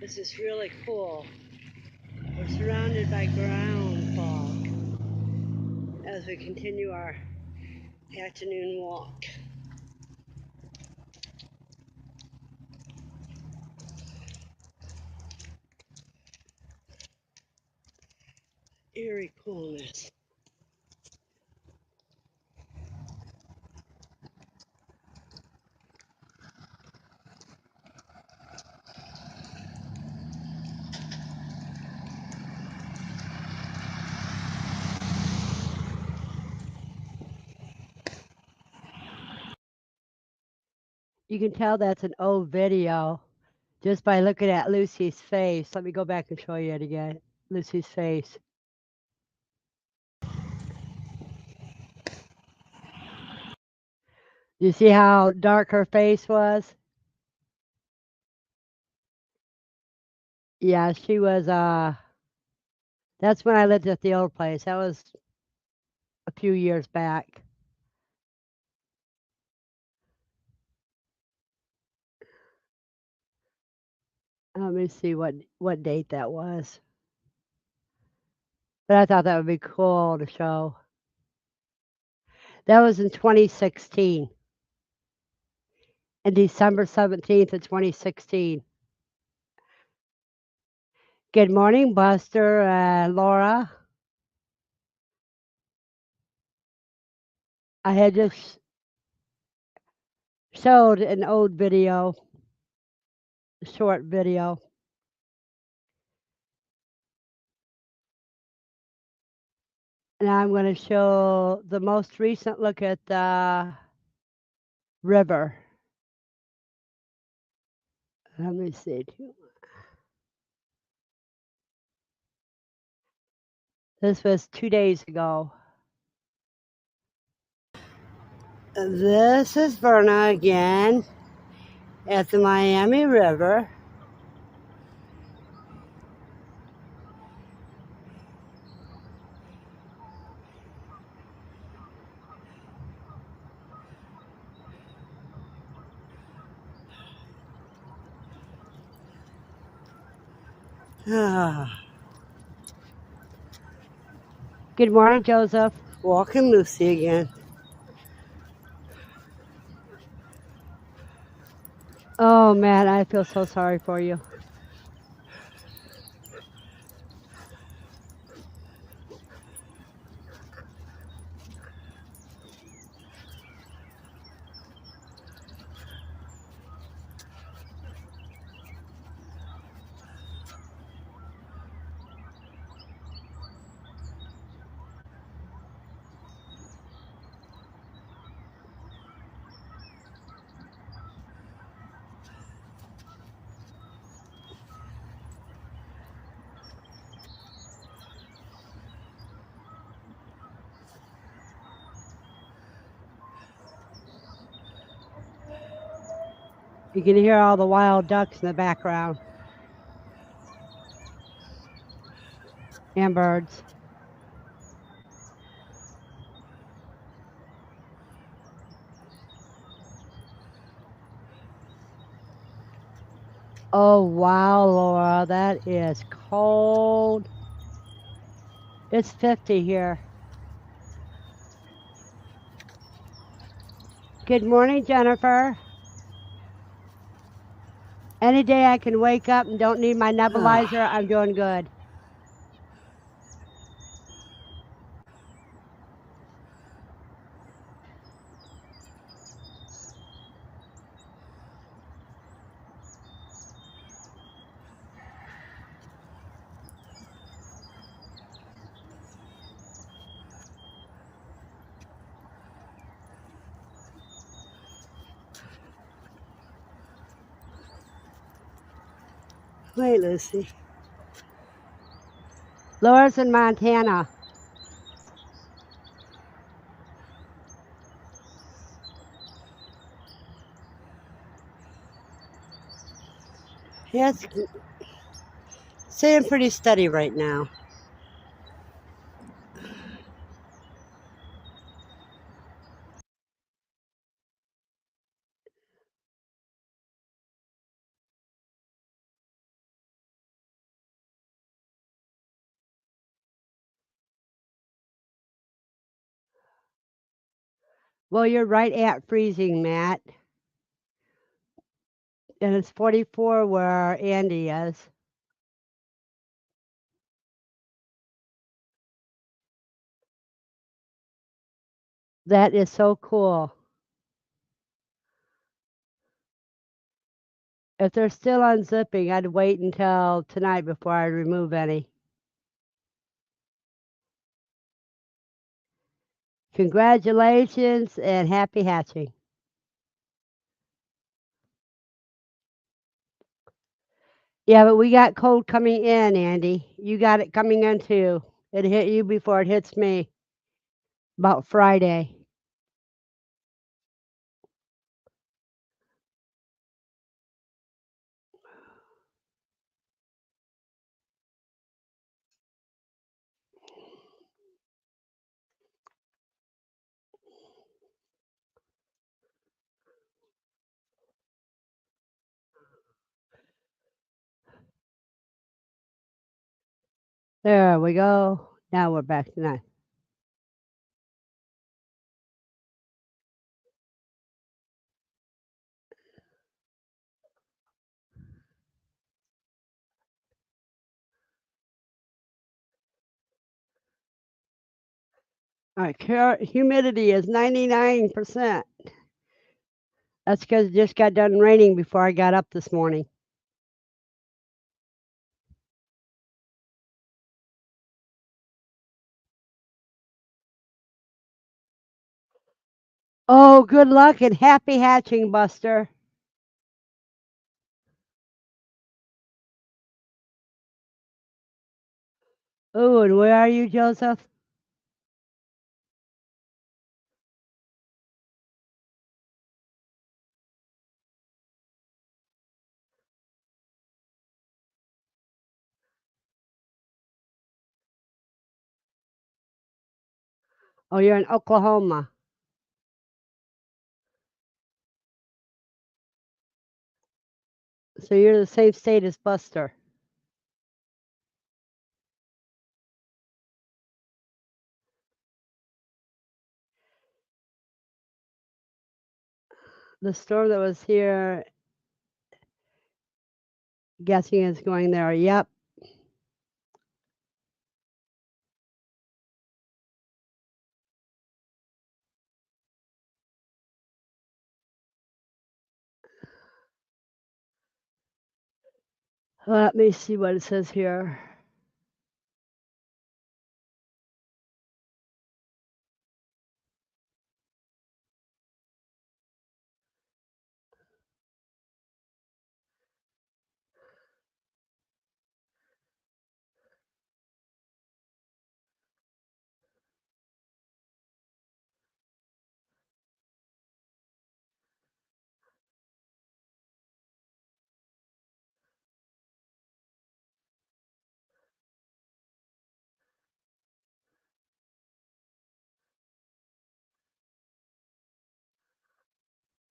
This is really cool. We're surrounded by ground fog as we continue our afternoon walk. Eerie coolness. You can tell that's an old video just by looking at Lucy's face. Let me go back and show you it again. Lucy's face. You see how dark her face was? Yeah, she was, that's when I lived at the old place. That was a few years back. Let me see what date that was. But I thought that would be cool to show. That was in 2016. And December 17th of 2016. Good morning, Buster and Laura. I had just showed an old video, short video. And I'm going to show the most recent look at the river. Let me see. This was 2 days ago. This is Verna again at the Miami River. Good morning, Joseph. Walking Lucy again. Oh man, I feel so sorry for you. You can hear all the wild ducks in the background. And birds. Oh wow, Laura, that is cold. It's 50 here. Good morning, Jennifer. Any day I can wake up and don't need my nebulizer, I'm doing good. Wait, Lucy. Laura's in Montana. Yeah, it's staying pretty steady right now. Well, you're right at freezing, Matt. And it's 44 where Andy is. That is so cool. If they're still unzipping, I'd wait until tonight before I remove any. Congratulations and happy hatching. Yeah, but we got cold coming in, Andy. You got it coming in too. It hit you before it hits me about Friday. There we go. Now we're back to 9. All right, humidity is 99%. That's because it just got done raining before I got up this morning. Oh, good luck and happy hatching, Buster. Oh, and where are you, Joseph? Oh, you're in Oklahoma. So you're the same state as Buster. The storm that was here, guessing is going there. Yep. Let me see what it says here.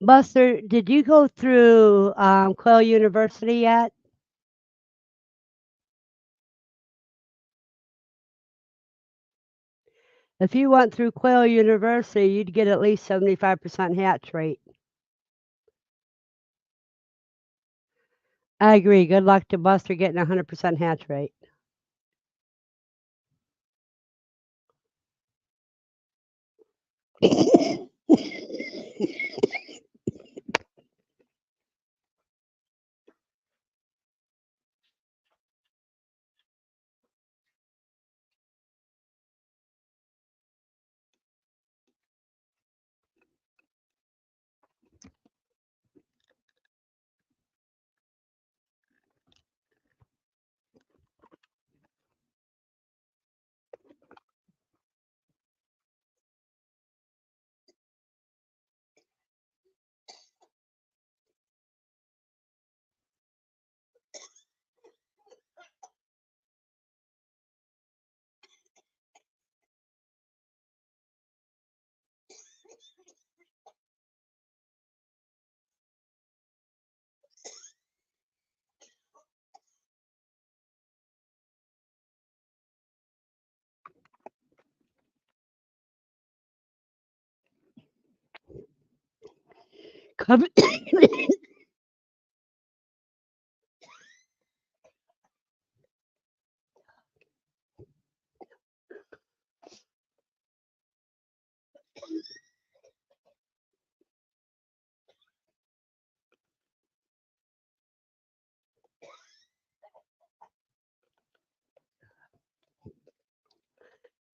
Buster, did you go through Quail University yet? If you went through Quail University, you'd get at least 75% hatch rate. I agree. Good luck to Buster getting 100% hatch rate.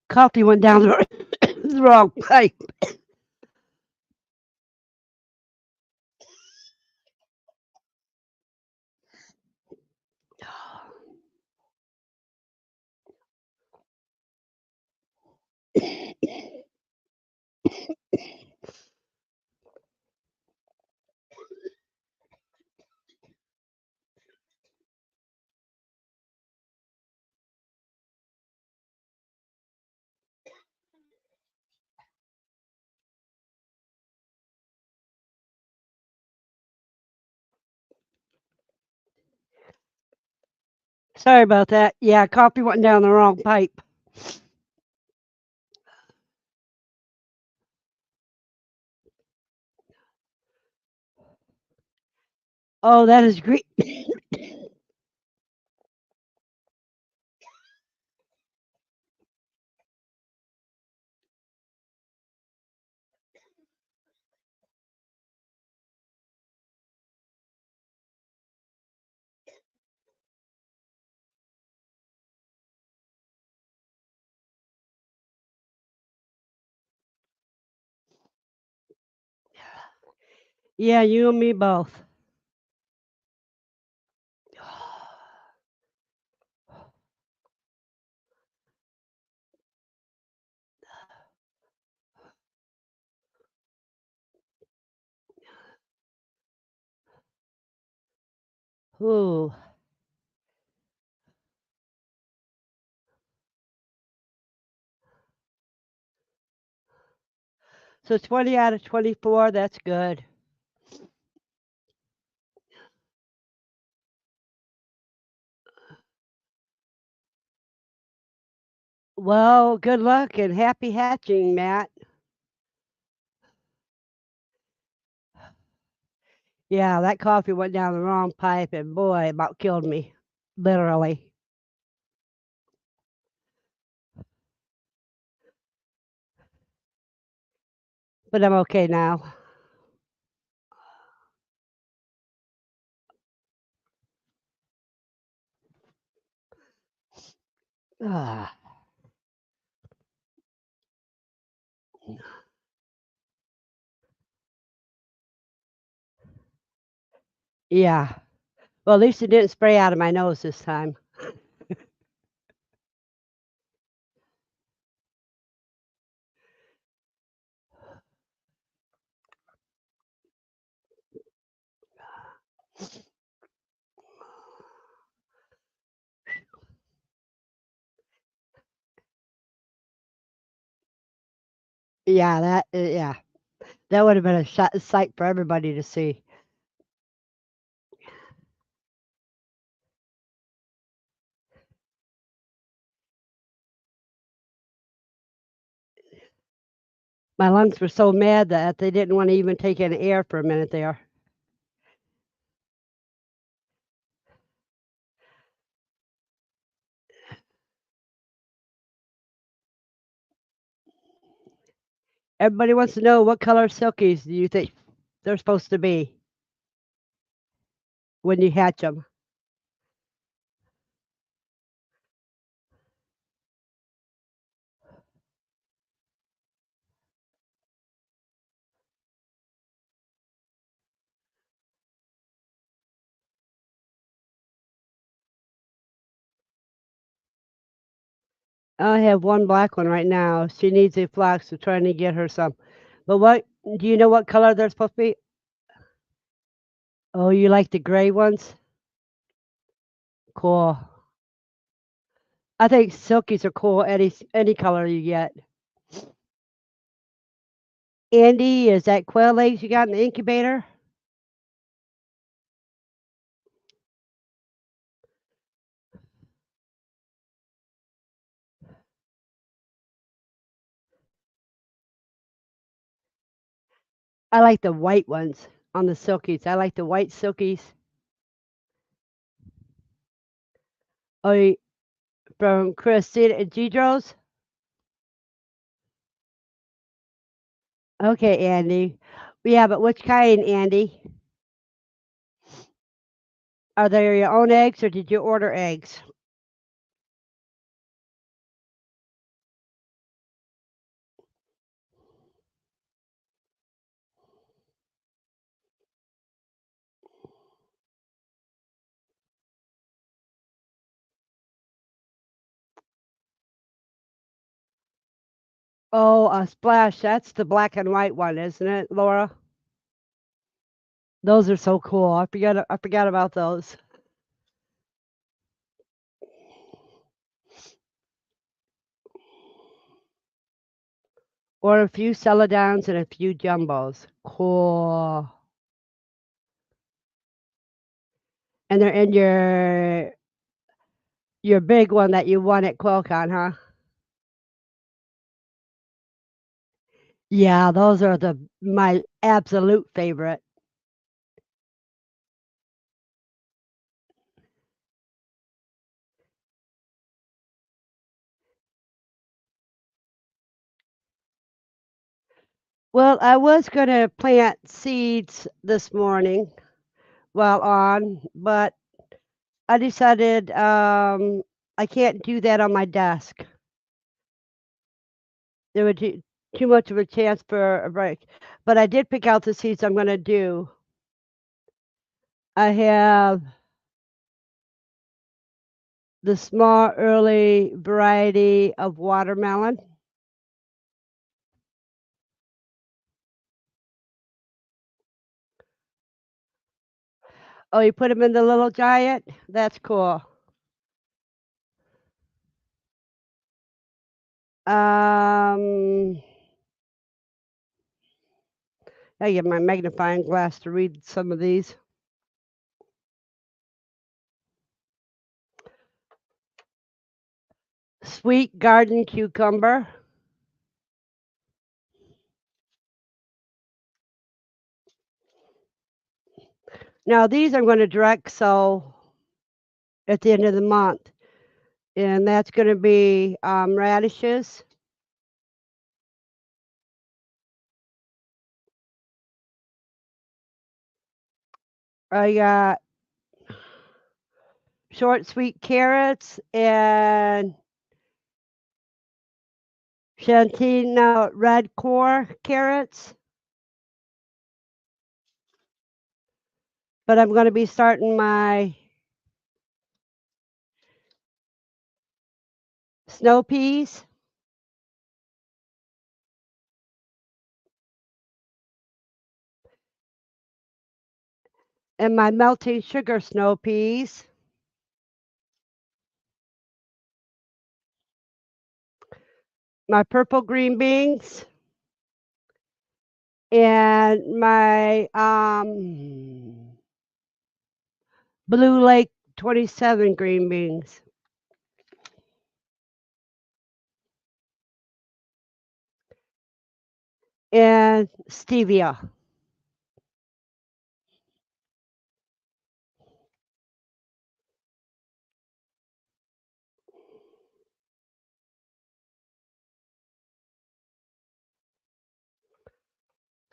Coffee went down the wrong pipe. Sorry about that. Yeah, coffee went down the wrong pipe. Oh, that is great. Yeah, you and me both. Ooh. So 20 out of 24, that's good. Well, good luck and happy hatching, Matt. Yeah, that coffee went down the wrong pipe and boy, about killed me. Literally. But I'm okay now. Ah, yeah. Well, at least it didn't spray out of my nose this time. Yeah, yeah. That would have been a sight for everybody to see. My lungs were so mad that they didn't want to even take in air for a minute there. Everybody wants to know what color silkies do you think they're supposed to be when you hatch them? I have one black one right now. She needs a flock, so trying to get her some. But what do you know what color they're supposed to be? Oh, you like the gray ones? Cool. I think silkies are cool any color you get. Andy, is that quail eggs you got in the incubator? I like the white ones. on the silkies. I like the white silkies. Oh, from Christina and Gidros? Okay, Andy. Yeah, but which kind, Andy? Are they your own eggs or did you order eggs? Oh, a splash. That's the black and white one, isn't it, Laura? Those are so cool. I forgot about those. Or a few celadons and a few jumbos. Cool. And they're in your big one that you won at QuailCon, huh? Yeah, those are the my absolute favorite. Well, I was gonna plant seeds this morning while on, but I decided I can't do that on my desk. There would be too much of a chance for a break. But I did pick out the seeds I'm gonna do. I have the small early variety of watermelon. Oh, you put them in the little giant? That's cool. Um, I get my magnifying glass to read some of these. Sweet garden cucumber. Now these I'm going to direct sow at the end of the month, and that's going to be radishes. I got short sweet carrots and Chantina red core carrots. But I'm going to be starting my snow peas and my melting sugar snow peas, my purple green beans, and my Blue Lake 27 green beans and stevia.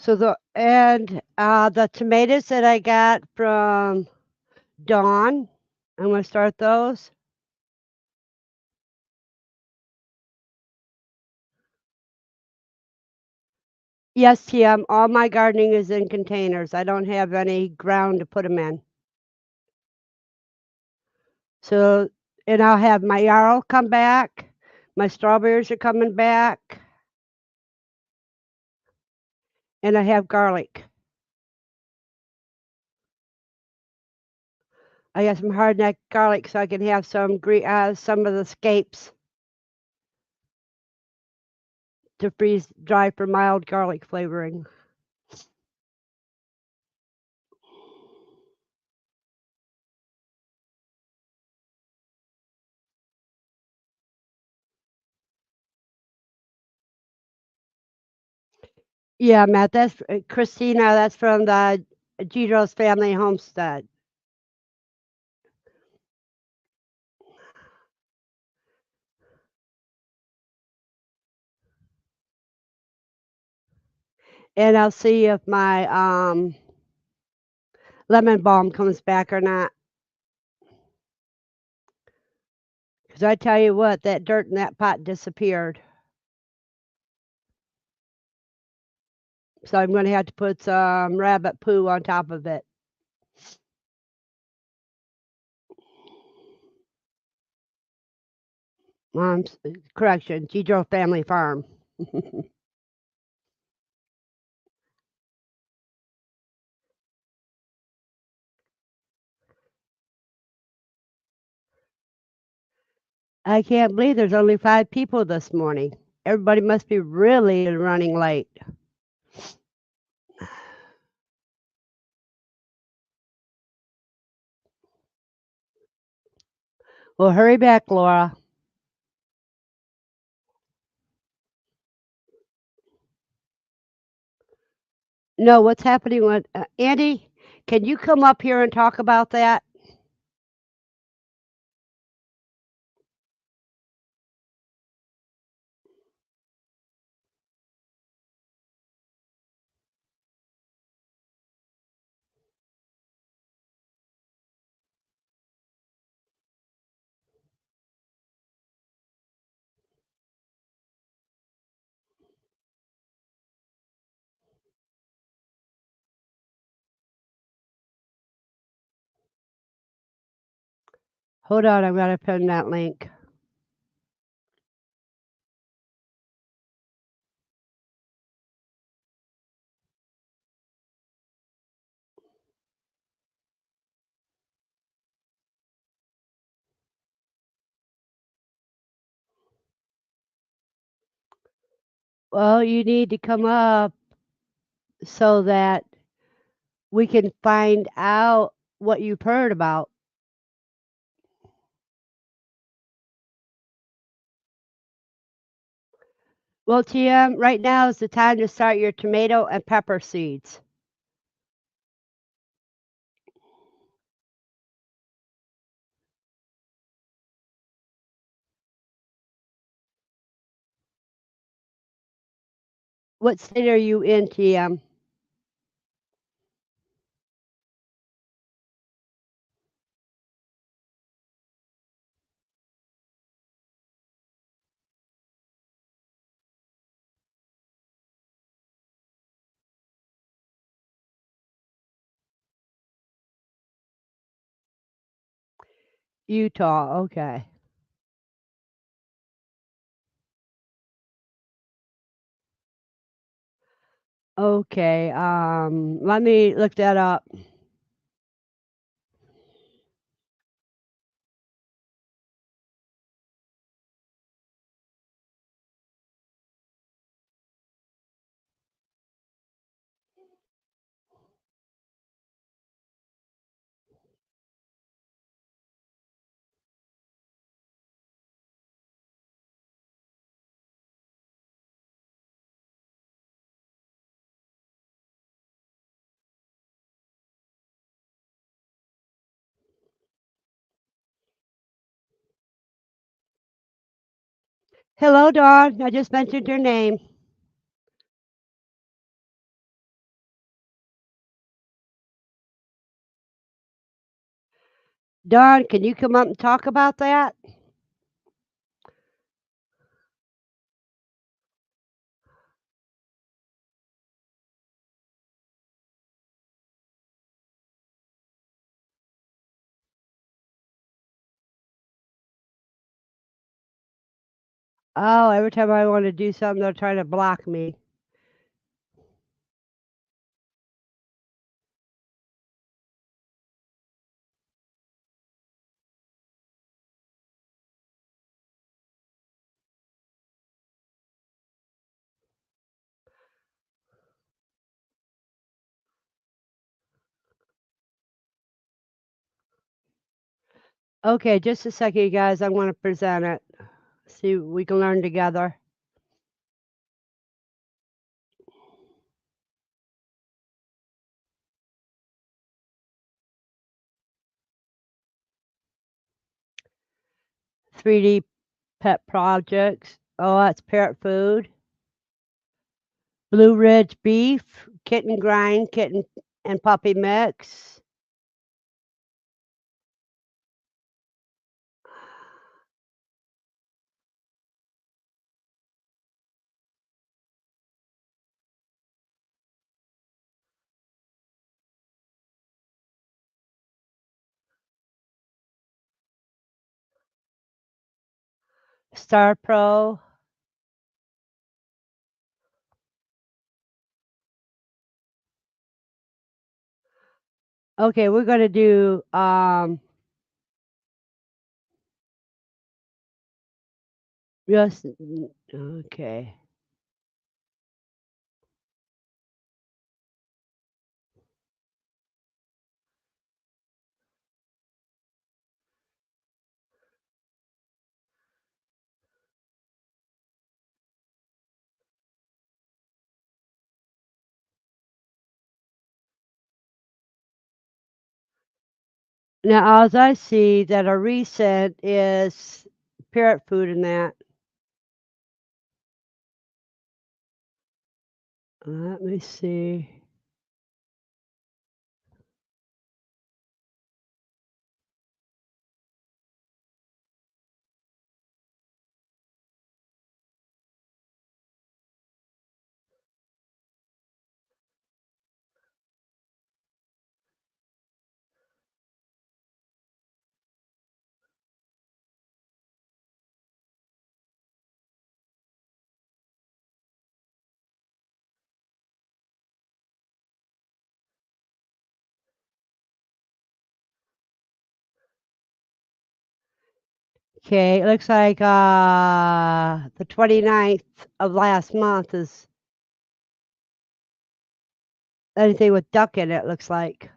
So the tomatoes that I got from Dawn, I'm gonna start those. Yes, TM, all my gardening is in containers. I don't have any ground to put them in. So, and I'll have my yarrow come back. My strawberries are coming back, and I have garlic. I got some hardneck garlic so I can have some of the scapes to freeze dry for mild garlic flavoring. Yeah, Matt, that's Christina. That's from the Jeter's family homestead. And I'll see if my lemon balm comes back or not. Because I tell you what, that dirt in that pot disappeared. So I'm going to have to put some rabbit poo on top of it. Correction, Jeter family farm. I can't believe there's only 5 people this morning. Everybody must be really running late. Well, hurry back, Laura. No, what's happening with Andy? Can you come up here and talk about that? Hold on, I've got to pin that link. Well, you need to come up so that we can find out what you've heard about. Well, TM, right now is the time to start your tomato and pepper seeds. What state are you in, TM? Utah. Okay. Okay. Let me look that up. Hello, Dawn. I just mentioned your name. Dawn, can you come up and talk about that? Oh, every time I want to do something, they're trying to block me. Okay, just a second, you guys. I want to present it. See what we can learn together. 3D pet projects. Oh, that's parrot food. Blue Ridge beef, kitten grind, kitten and puppy mix. Star Pro. Okay, we're gonna do just okay. Now, as I see that a recent is parrot food in that. Let me see. Okay, it looks like the 29th of last month is anything with duck in it, looks like.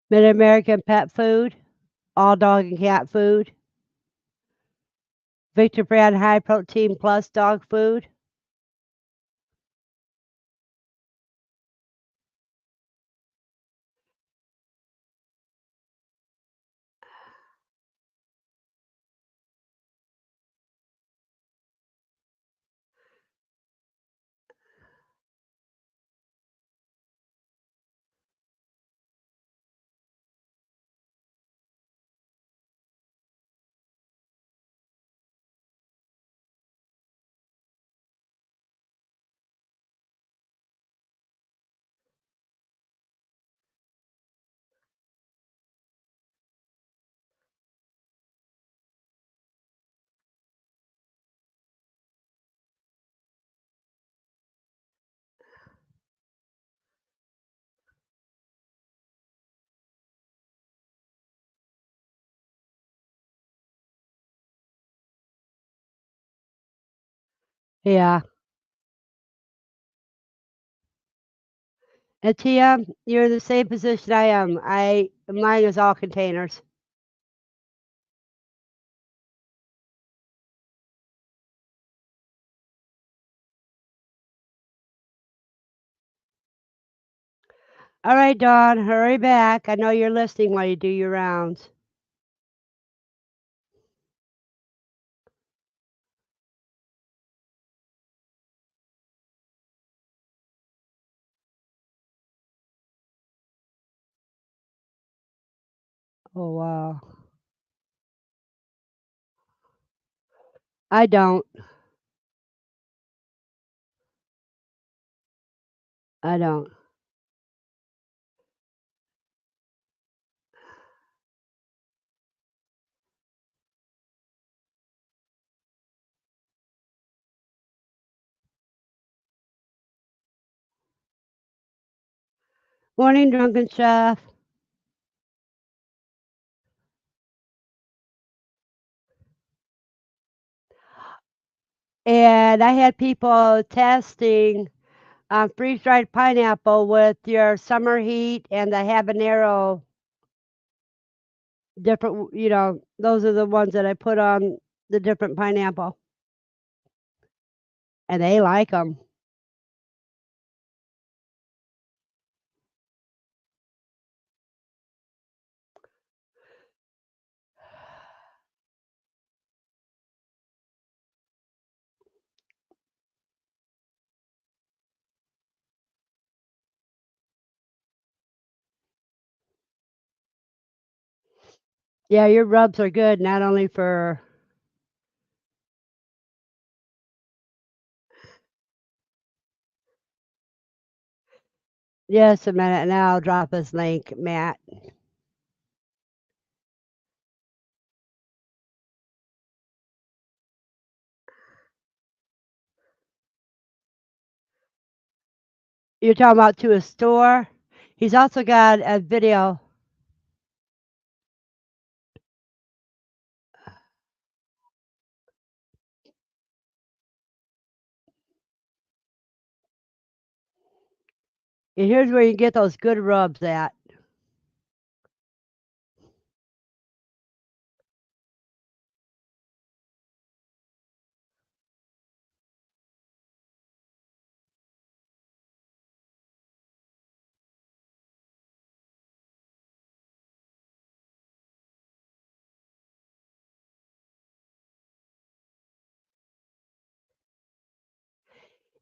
Mid-American pet food, all dog and cat food. Victor Brand high protein plus dog food. Yeah. And Tia, you're in the same position I am. Mine is all containers. All right, Dawn, hurry back. I know you're listening while you do your rounds. Oh wow. I don't. I don't. Morning, drunken chef. And I had people testing freeze-dried pineapple with your summer heat and the habanero different, those are the ones that I put on the different pineapple, and they like them. Yeah, your rubs are good, not only for just a minute, and I'll drop this link, Matt. You're talking about to a store. He's also got a video. And here's where you get those good rubs at.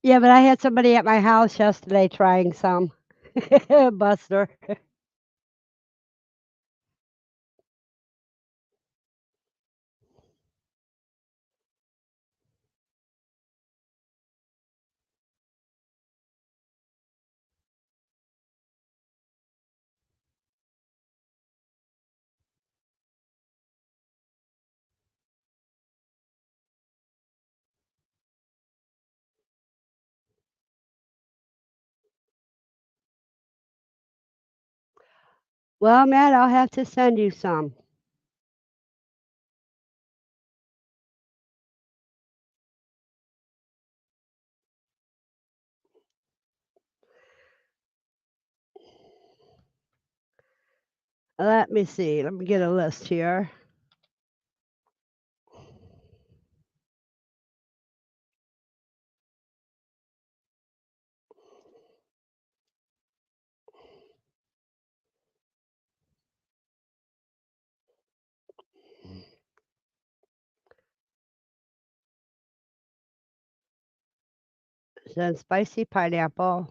Yeah, but I had somebody at my house yesterday trying some. Buster. Well, Matt, I'll have to send you some. Let me see. Let me get a list here. Then spicy pineapple.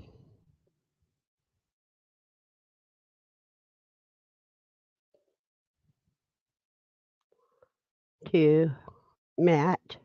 2, Matt.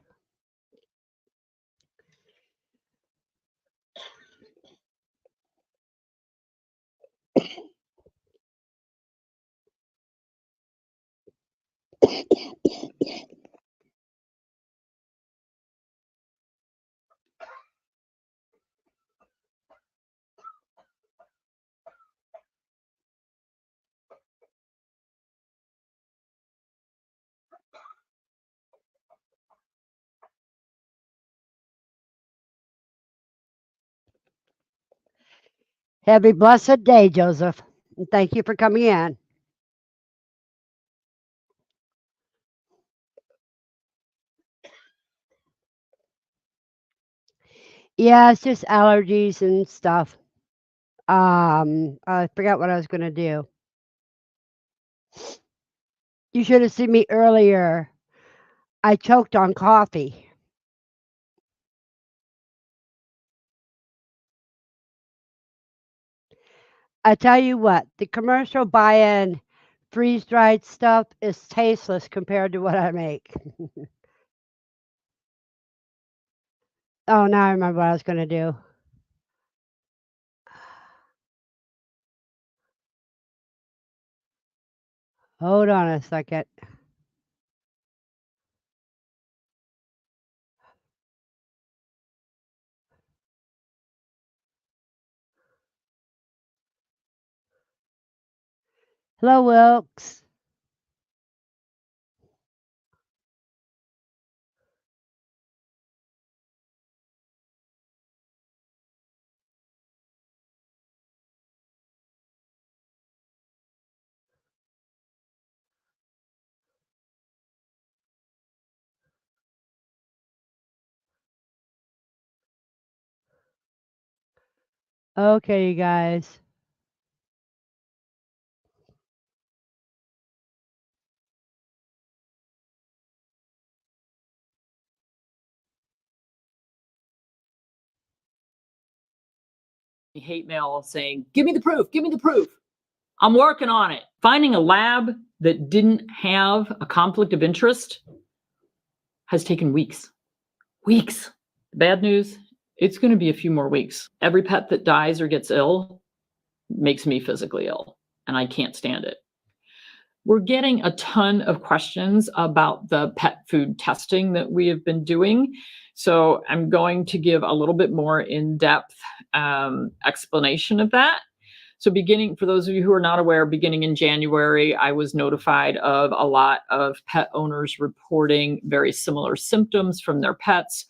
Have a blessed day, Joseph. And thank you for coming in. Yeah, it's just allergies and stuff. I forgot what I was gonna do. You should have seen me earlier. I choked on coffee. I tell you what, the commercial buy-in freeze-dried stuff is tasteless compared to what I make. Oh, now I remember what I was gonna do. Hold on a second. Hello, Wilkes. Okay, you guys. Hate mail saying, give me the proof, give me the proof. I'm working on it. Finding a lab that didn't have a conflict of interest has taken weeks. Weeks. Bad news, it's going to be a few more weeks. Every pet that dies or gets ill makes me physically ill, and I can't stand it. We're getting a ton of questions about the pet food testing that we have been doing. So I'm going to give a little bit more in-depth explanation of that. So for those of you who are not aware, beginning in January, I was notified of a lot of pet owners reporting very similar symptoms from their pets,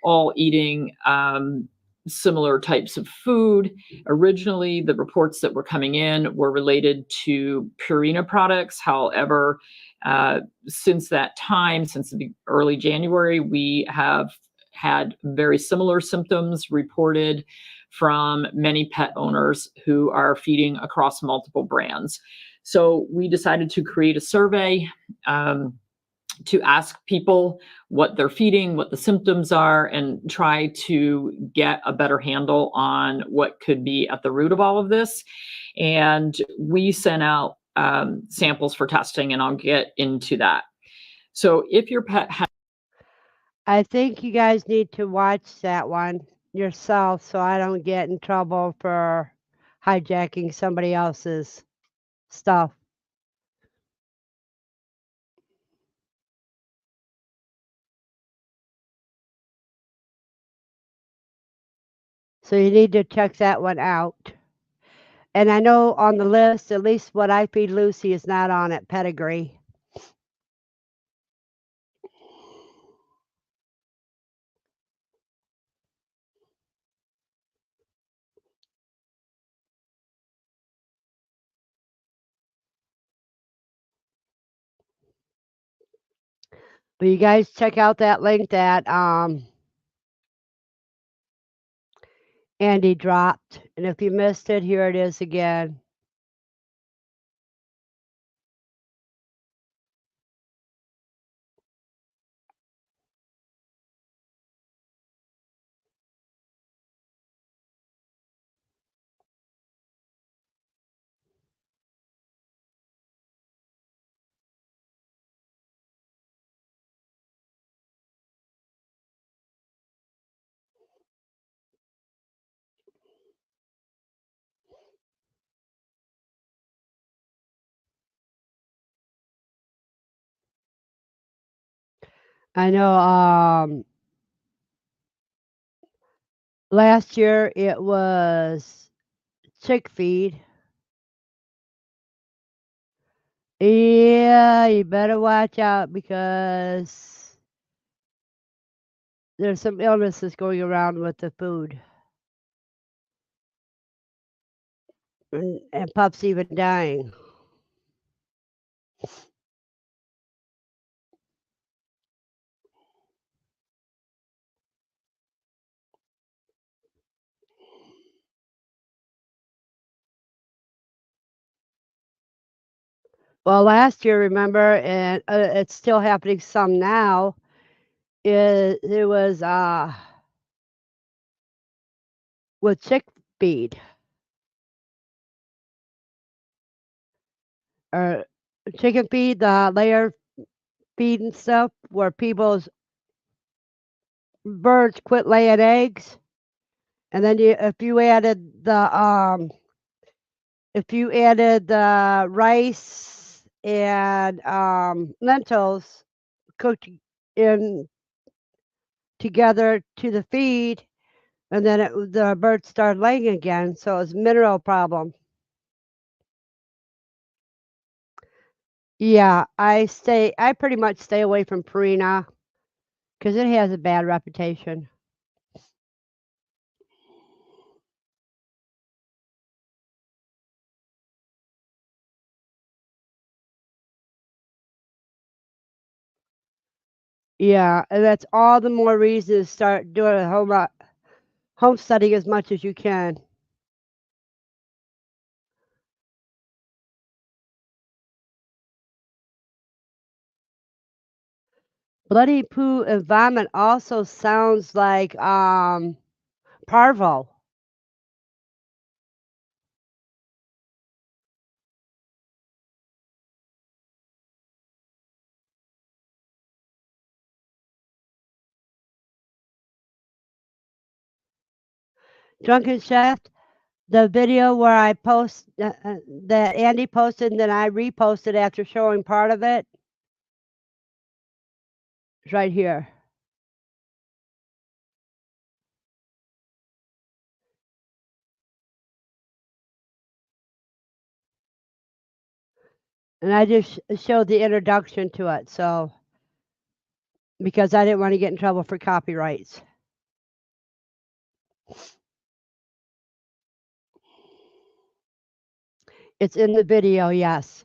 all eating similar types of food. Originally, the reports that were coming in were related to Purina products. However, since that time, since the early January, we have had very similar symptoms reported from many pet owners who are feeding across multiple brands. So we decided to create a survey to ask people what they're feeding, what the symptoms are, and try to get a better handle on what could be at the root of all of this. And we sent out samples for testing, and I'll get into that. So if your pet has I think you guys need to watch that one yourself so I don't get in trouble for hijacking somebody else's stuff. So you need to check that one out. And I know on the list, at least what I feed Lucy is not on it, pedigree. But you guys check out that link that Andy dropped. And if you missed it, here it is again. I know last year it was chick feed. Yeah, you better watch out because there's some illnesses going around with the food. And pups even dying. Well, last year, remember, and it's still happening some now. It was with chick feed or chicken feed, the layer feed and stuff, where people's birds quit laying eggs, and then if you added the rice and lentils cooked in together to the feed, and then the birds started laying again. So it was a mineral problem. Yeah, I pretty much stay away from Purina because it has a bad reputation. Yeah, and that's all the more reason to start doing a homesteading as much as you can. Bloody poo and vomit also sounds like parvo. Drunken chef, the video where I post that Andy posted and then I reposted after showing part of it is right here. And I just showed the introduction to it, so because I didn't want to get in trouble for copyrights. It's in the video, yes.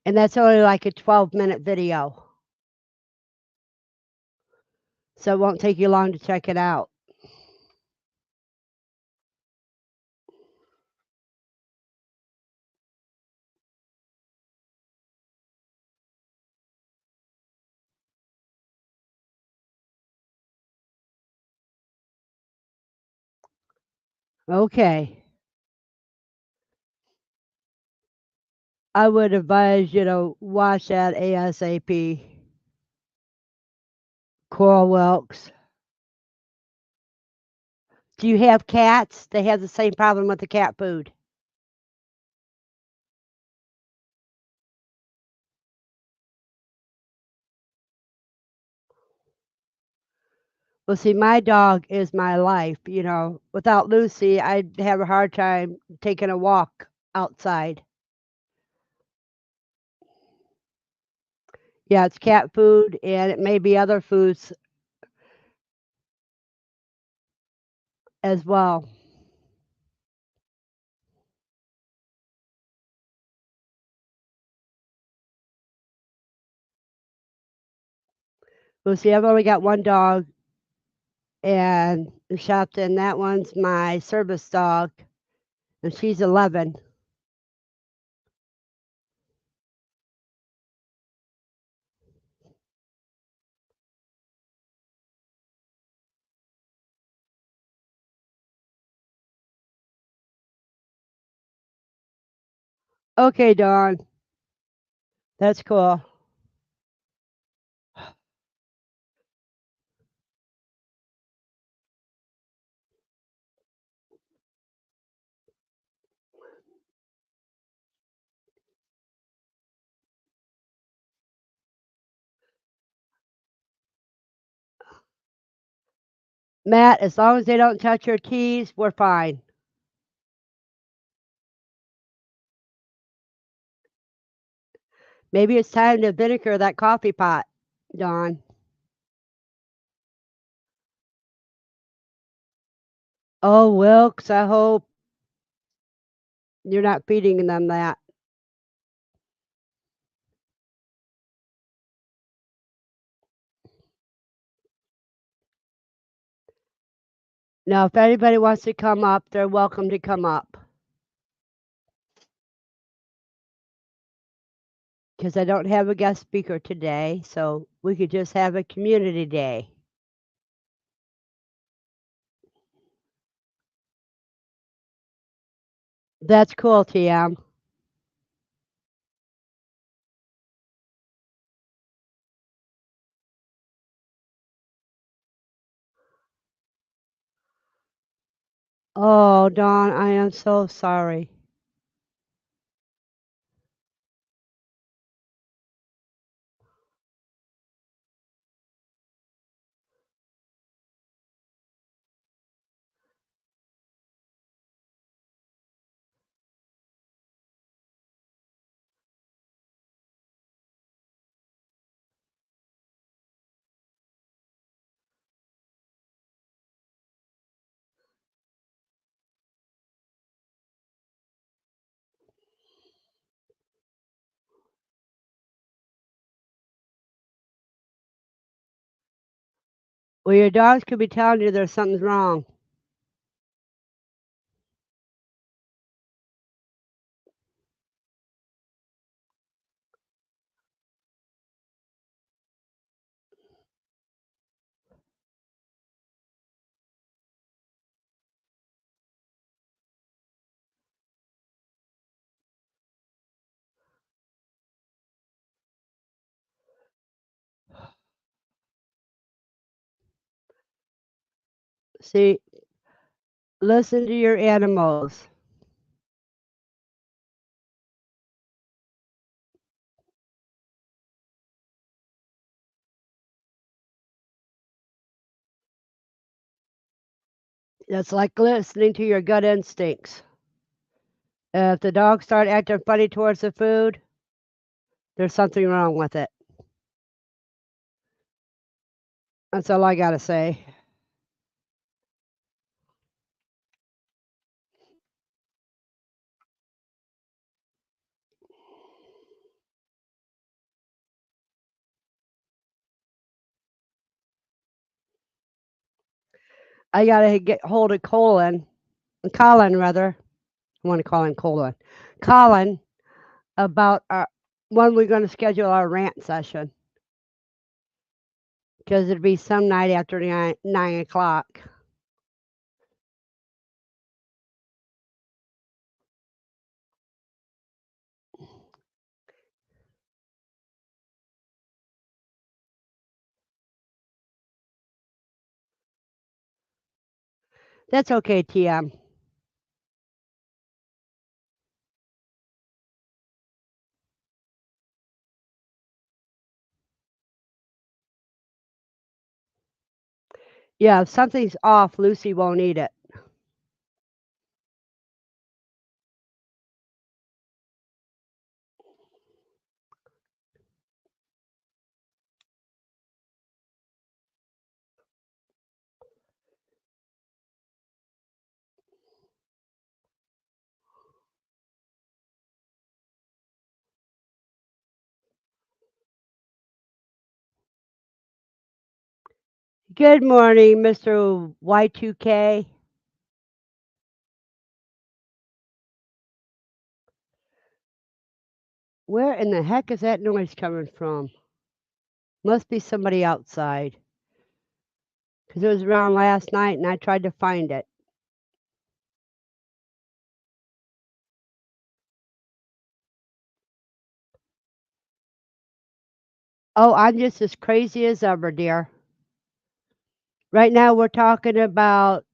And that's only like a 12-minute video. So it won't take you long to check it out. Okay. I would advise you to watch that ASAP. Coral Wilkes. Do you have cats? They have the same problem with the cat food. Well, see, my dog is my life. Without Lucy, I'd have a hard time taking a walk outside. Yeah, it's cat food, and it may be other foods as well. Well, see, I've only got one dog, and Shopton, that one's my service dog, and she's 11. Okay, Dawn, that's cool. Matt, as long as they don't touch your keys, we're fine. Maybe it's time to vinegar that coffee pot, Dawn. Oh, Wilkes, I hope you're not feeding them that. Now, if anybody wants to come up, they're welcome to come up. Because I don't have a guest speaker today, so we could just have a community day. That's cool, TM. Oh, Dawn, I am so sorry. Well, your dogs could be telling you there's something's wrong. See, listen to your animals. That's like listening to your gut instincts. If the dogs start acting funny towards the food, there's something wrong with it. That's all I gotta say. I gotta get hold of Colin rather. I want to call him Colin, about when we're going to schedule our rant session because it'd be some night after 9 o'clock. That's okay, TM. Yeah, if something's off, Lucy won't eat it. Good morning, Mr. Y2K. Where in the heck is that noise coming from? Must be somebody outside because it was around last night and I tried to find it. Oh, I'm just as crazy as ever, dear. Right now, we're talking about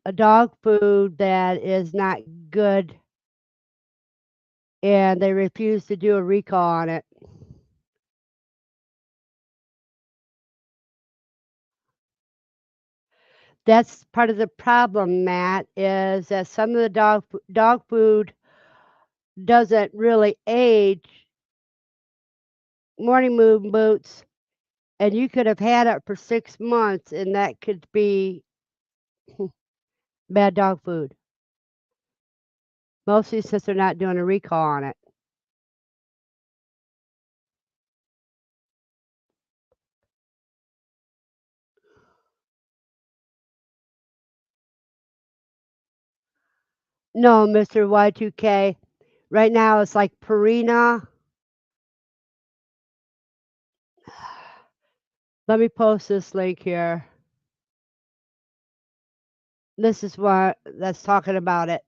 a dog food that is not good and they refuse to do a recall on it. That's part of the problem, Matt, is that some of the dog food doesn't really age. Morning moon boots, and you could have had it for 6 months, and that could be bad dog food. Mostly since they're not doing a recall on it. No, Mr. Y2K. Right now, it's like Purina. Let me post this link here. This is what that's talking about it.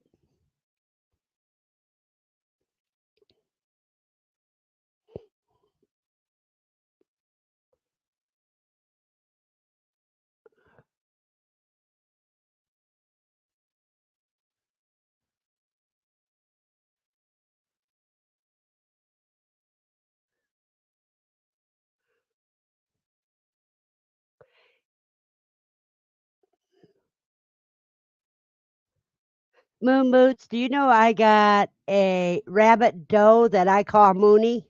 Moon Boots, do you know I got a rabbit doe that I call Mooney?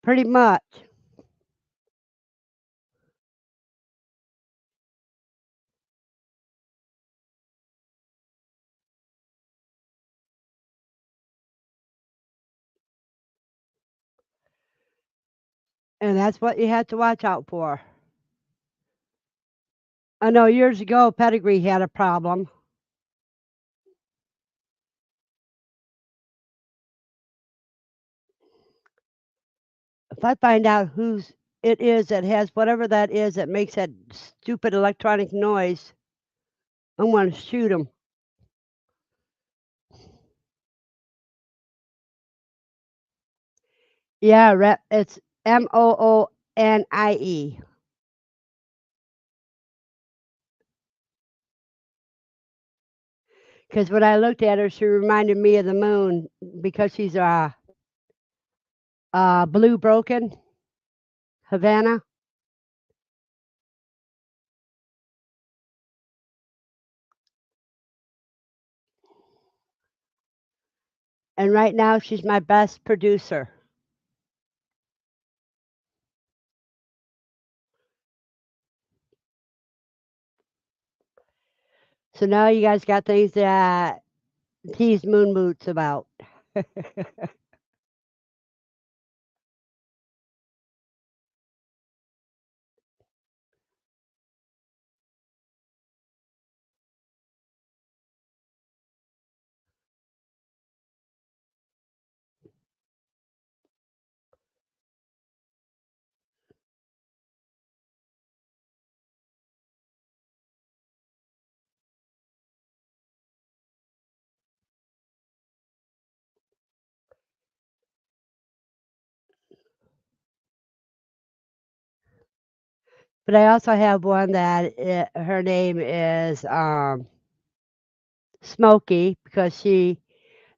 Pretty much. And that's what you had to watch out for. I know years ago, Pedigree had a problem. If I find out whose it is that has whatever that is that makes that stupid electronic noise, I'm going to shoot them. Yeah, it's Moonie. Because when I looked at her, she reminded me of the moon because she's blue broken, Havana. And right now, she's my best producer. So now you guys got things that tease Moon Boots about. But I also have one that her name is Smokey because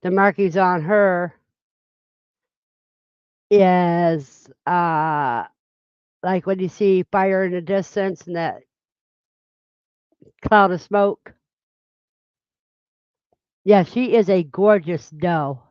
the markings on her is like when you see fire in the distance and that cloud of smoke. Yeah, she is a gorgeous doe.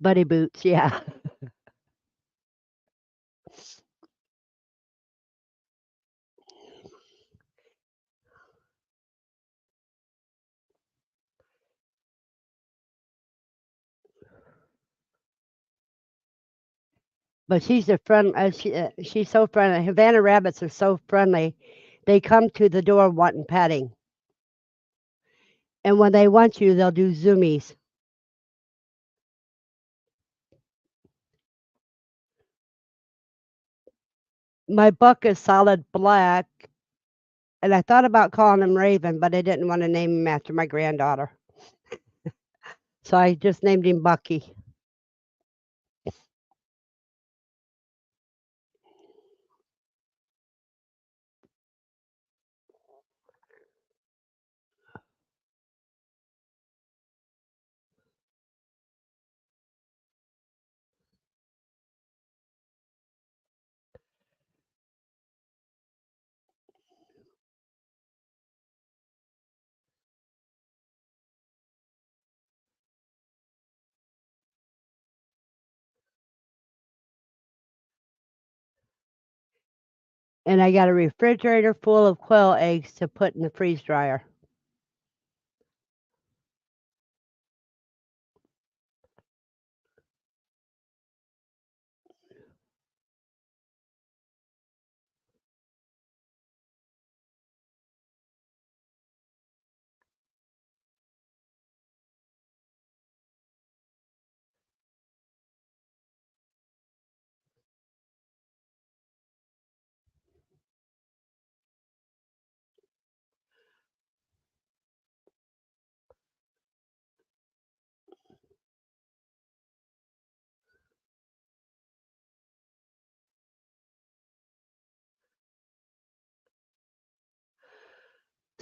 Buddy boots, yeah. But she's so friendly. Havana rabbits are so friendly. They come to the door wanting petting. And when they want you, they'll do zoomies. My buck is solid black, and I thought about calling him Raven, but I didn't want to name him after my granddaughter. So I just named him Bucky. And I got a refrigerator full of quail eggs to put in the freeze dryer.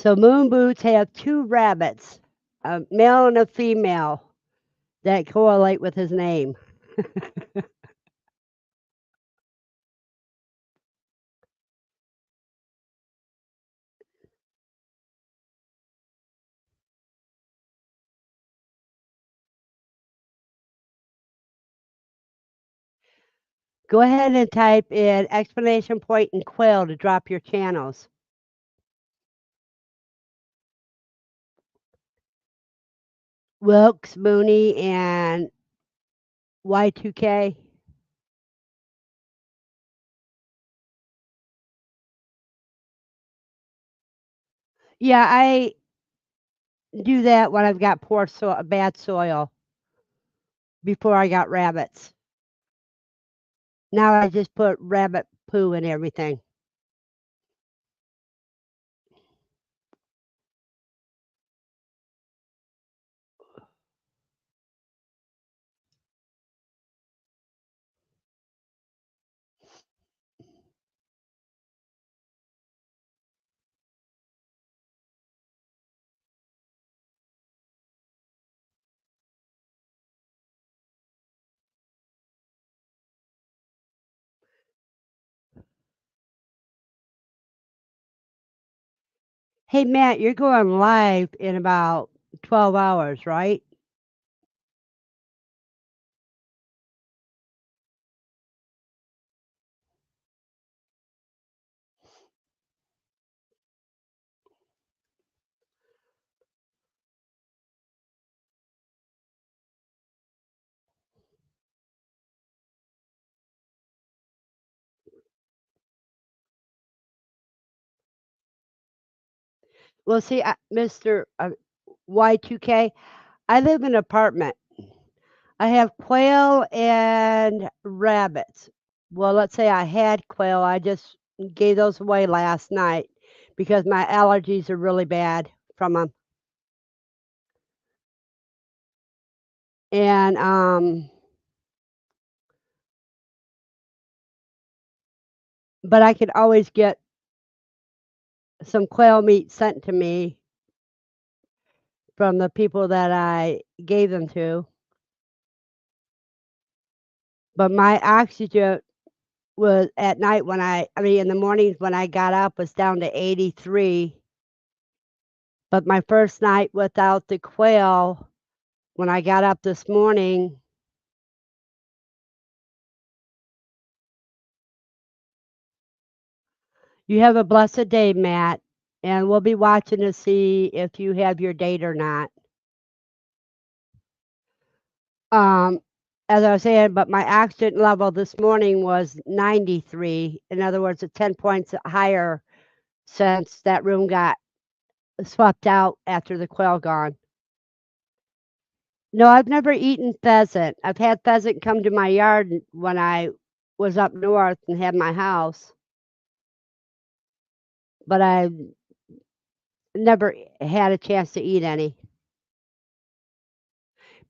So moon boots have two rabbits, a male and a female, that correlate with his name. Go ahead and type in exclamation point and quail to drop your channels. Wilkes, Mooney, and Y2K. Yeah, I do that when I've got bad soil before I got rabbits. Now I just put rabbit poo in everything. Hey, Matt, you're going live in about 12 hours, right? Well, see, Mr. Y2K, I live in an apartment. I have quail and rabbits. Well, let's say I had quail. I just gave those away last night because my allergies are really bad from them. And but I could always get some quail meat sent to me from the people that I gave them to. But my oxygen was at night when I mean, in the mornings when I got up was down to 83. But my first night without the quail, when I got up this morning, you have a blessed day, Matt, and we'll be watching to see if you have your date or not. Um, as I was saying, but my oxygen level this morning was 93. In other words, it's 10 points higher since that room got swept out after the quail gone. No, I've never eaten pheasant. I've had pheasant come to my yard when I was up north and had my house, but I never had a chance to eat any.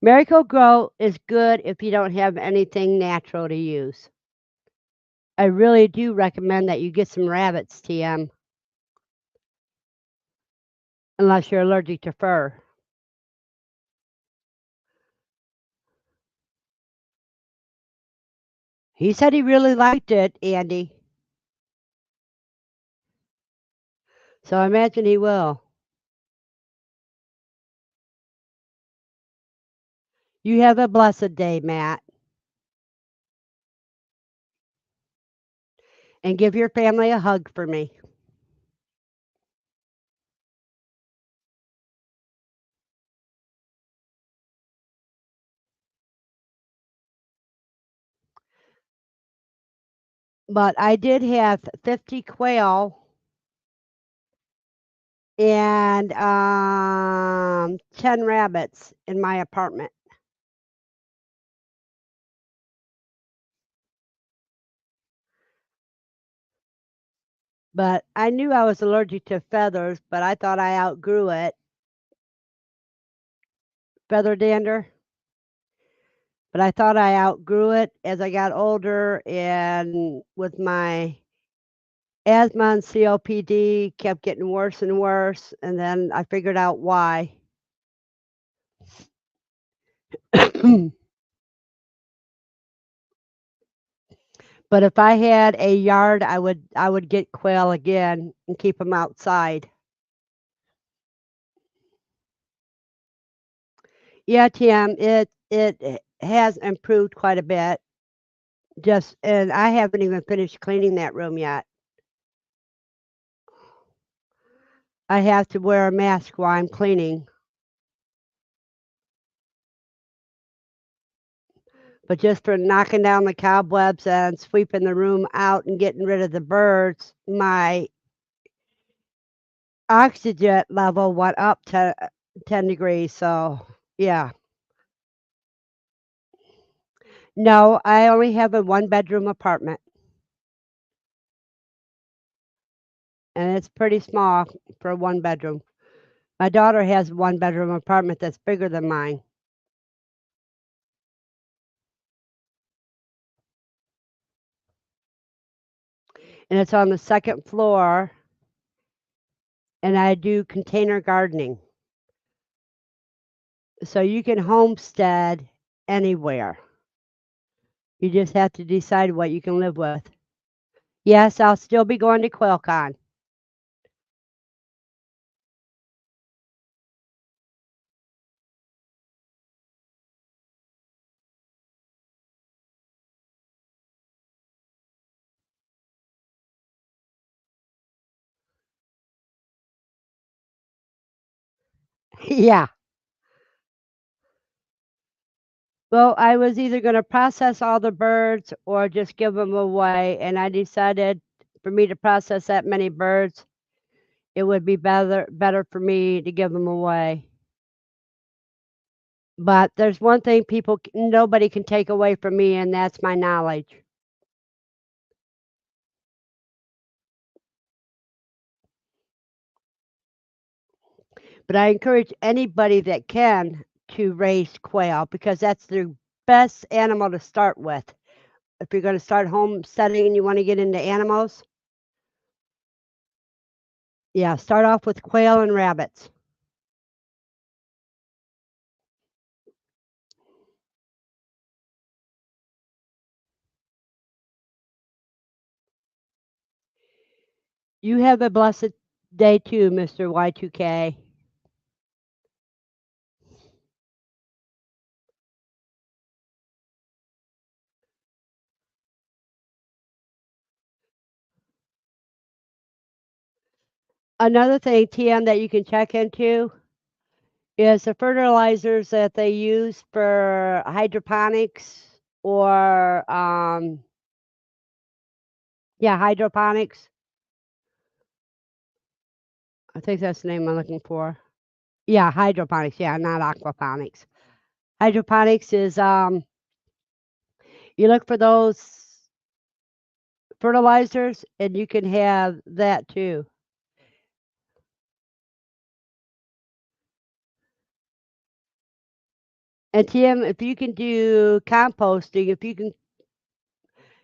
Miracle-Gro is good if you don't have anything natural to use. I really do recommend that you get some rabbits, TM, unless you're allergic to fur. He said he really liked it, Andy, so I imagine he will. You have a blessed day, Matt, and give your family a hug for me. But I did have 50 quail and 10 rabbits in my apartment. But I knew I was allergic to feathers, but I thought I outgrew it. Feather dander. But I thought I outgrew it as I got older and with my asthma and COPD kept getting worse and worse, and then I figured out why. But if I had a yard, I would get quail again and keep them outside. Yeah, Tim, it has improved quite a bit. Just and I haven't even finished cleaning that room yet. I have to wear a mask while I'm cleaning. But just for knocking down the cobwebs and sweeping the room out and getting rid of the birds, my oxygen level went up to 10 degrees. So, yeah. No, I only have a one-bedroom apartment, and it's pretty small for a one-bedroom. My daughter has a one-bedroom apartment that's bigger than mine, and it's on the second floor, and I do container gardening. So you can homestead anywhere. You just have to decide what you can live with. Yes, I'll still be going to QuailCon. Yeah. Well, I was either going to process all the birds or just give them away, and I decided for me to process that many birds, it would be better for me to give them away. But there's one thing nobody can take away from me, and that's my knowledge. But I encourage anybody that can to raise quail because that's the best animal to start with. If you're going to start homesteading and you want to get into animals, yeah, start off with quail and rabbits. You have a blessed day too, Mr. Y2K. Another thing, TM, that you can check into is the fertilizers that they use for hydroponics or, yeah, hydroponics. I think that's the name I'm looking for. Yeah, hydroponics. Yeah, not aquaponics. Hydroponics is you look for those fertilizers and you can have that too. And Tim, if you can do composting, if you can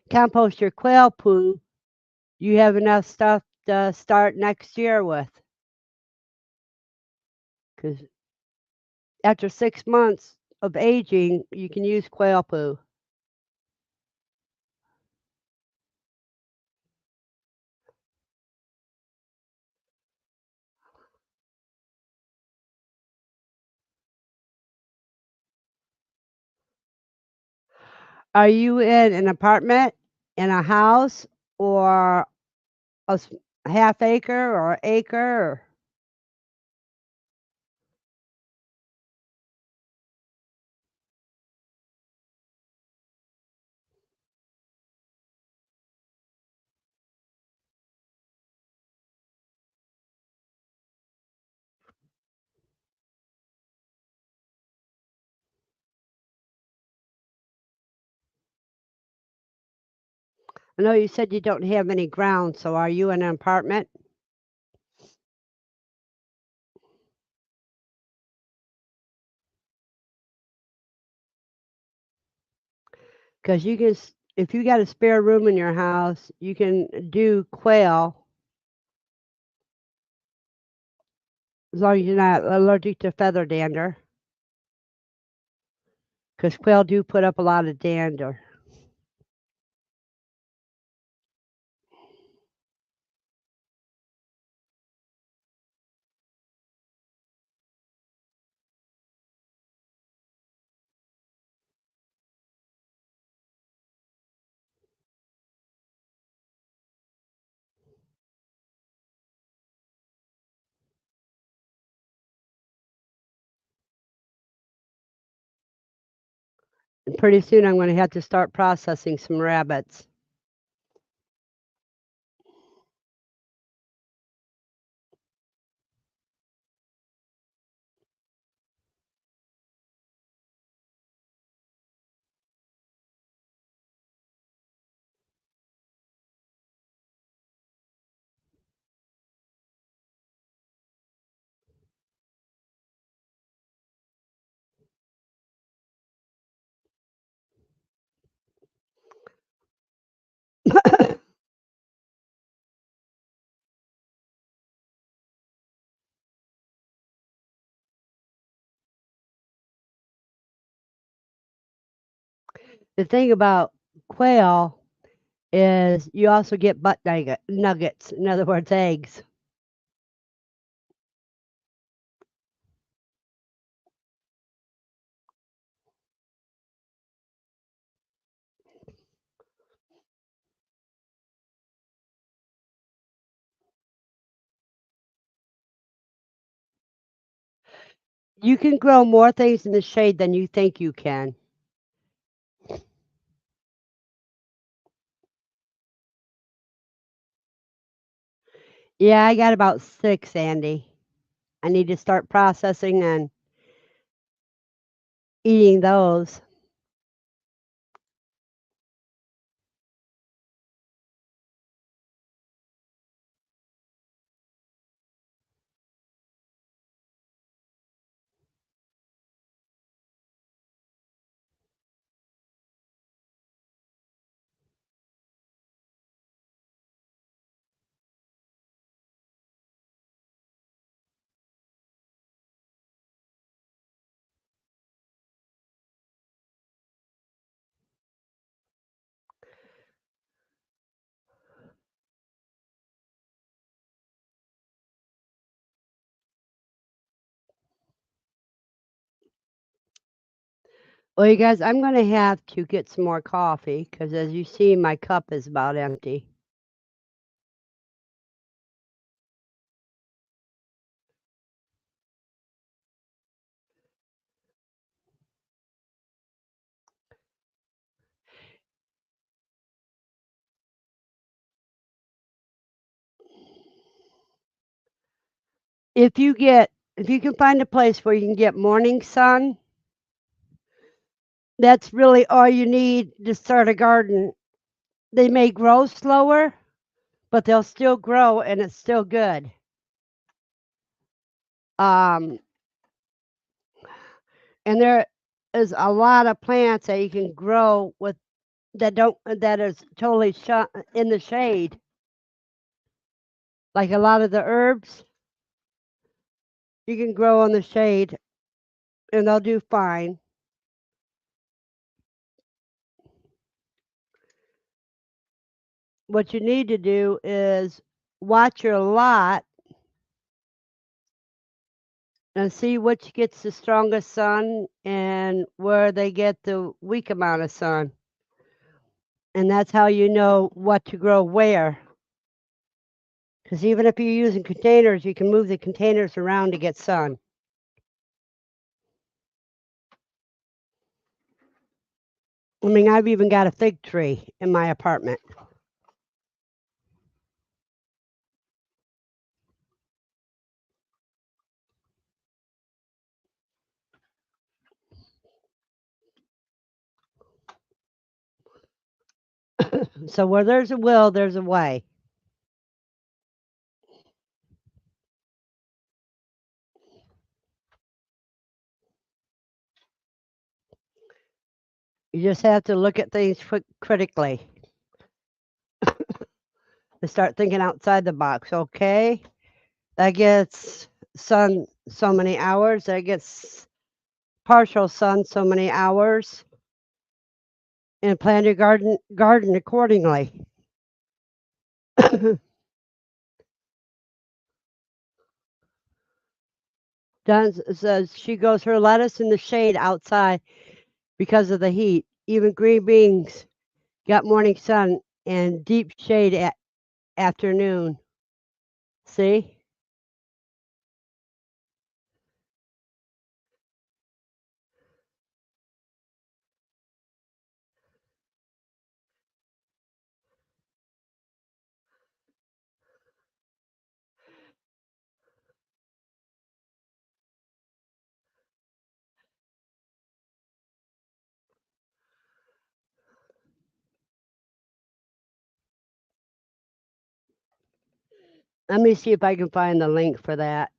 compost your quail poo, you have enough stuff to start next year with. Because after 6 months of aging, you can use quail poo. Are you in an apartment, in a house, or a half acre or acre? Or, I know you said you don't have any ground, so are you in an apartment? Because you can, if you got a spare room in your house, you can do quail as long as you're not allergic to feather dander, because quail do put up a lot of dander. And pretty soon I'm going to have to start processing some rabbits. The thing about quail is you also get butt nuggets, in other words, eggs. You can grow more things in the shade than you think you can. Yeah, I got about 6, Andy. I need to start processing and eating those. Well, you guys, I'm going to have to get some more coffee because, as you see, my cup is about empty. If you can find a place where you can get morning sun, that's really all you need to start a garden. They may grow slower, but they'll still grow and it's still good. Um, and there is a lot of plants that you can grow with that is totally in the shade. Like a lot of the herbs, you can grow in the shade and they'll do fine. What you need to do is watch your lot and see which gets the strongest sun and where they get the weak amount of sun. And that's how you know what to grow where. Because even if you're using containers, you can move the containers around to get sun. I mean, I've even got a fig tree in my apartment. So where there's a will, there's a way. You just have to look at things critically and start thinking outside the box. Okay, that gets sun so many hours. That gets partial sun so many hours, and plan your garden accordingly. Don says she grows her lettuce in the shade outside because of the heat. Even green beans got morning sun and deep shade at afternoon. See? Let me see if I can find the link for that.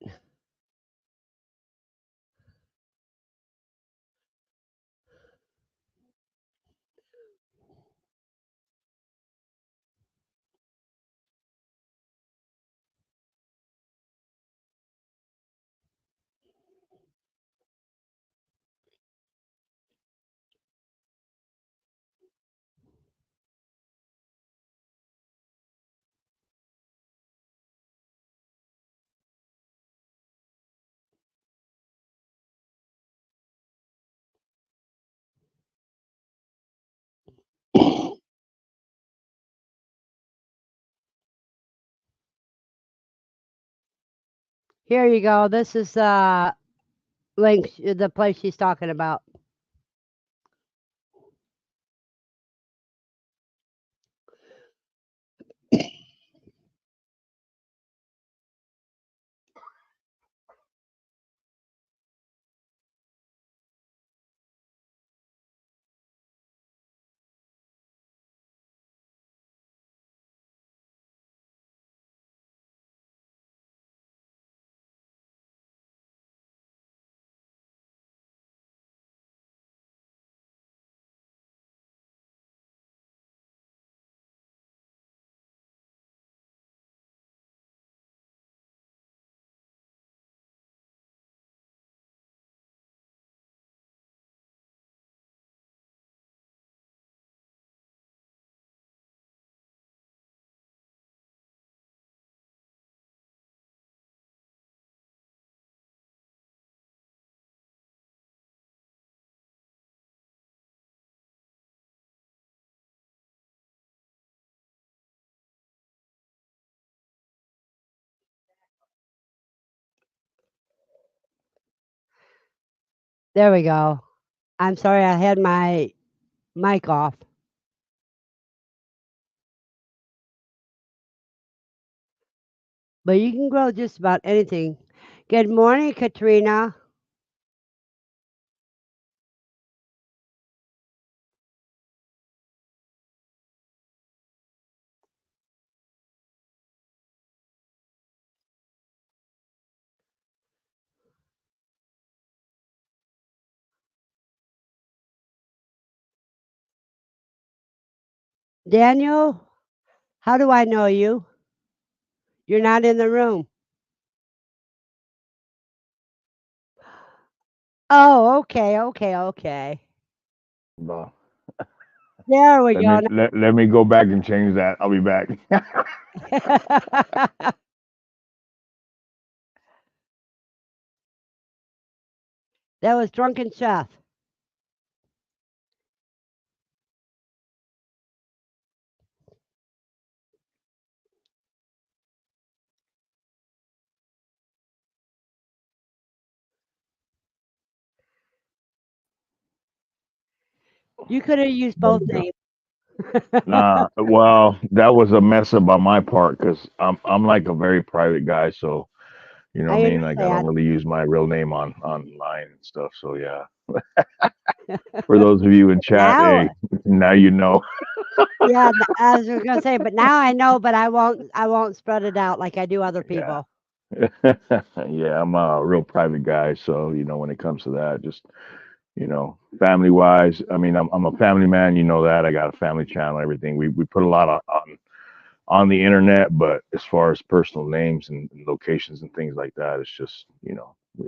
Here you go. This is link, the place she's talking about. There we go. I'm sorry I had my mic off. But you can grow just about anything. Good morning, Katrina. Daniel, how do I know you? You're not in the room. Oh, okay, okay, okay. Well, There we let me go. let me go back and change that. I'll be back. That was Drunken Chef. You could have used There both you go. names. Nah, well, that was a mess up on my part because I'm like a very private guy, so you know what I I mean. Like I don't understand. really use my real name on online and stuff. So yeah, for those of you in chat, Now, hey, now you know. yeah, I was gonna say, but now I know, but I won't spread it out like I do other Yeah, people. yeah, I'm a real private guy, so you know when it comes to that, just family wise. I mean, I'm a family man. You know that. I got a family channel, everything. We put a lot on the internet, but as far as personal names and locations and things like that, it's just,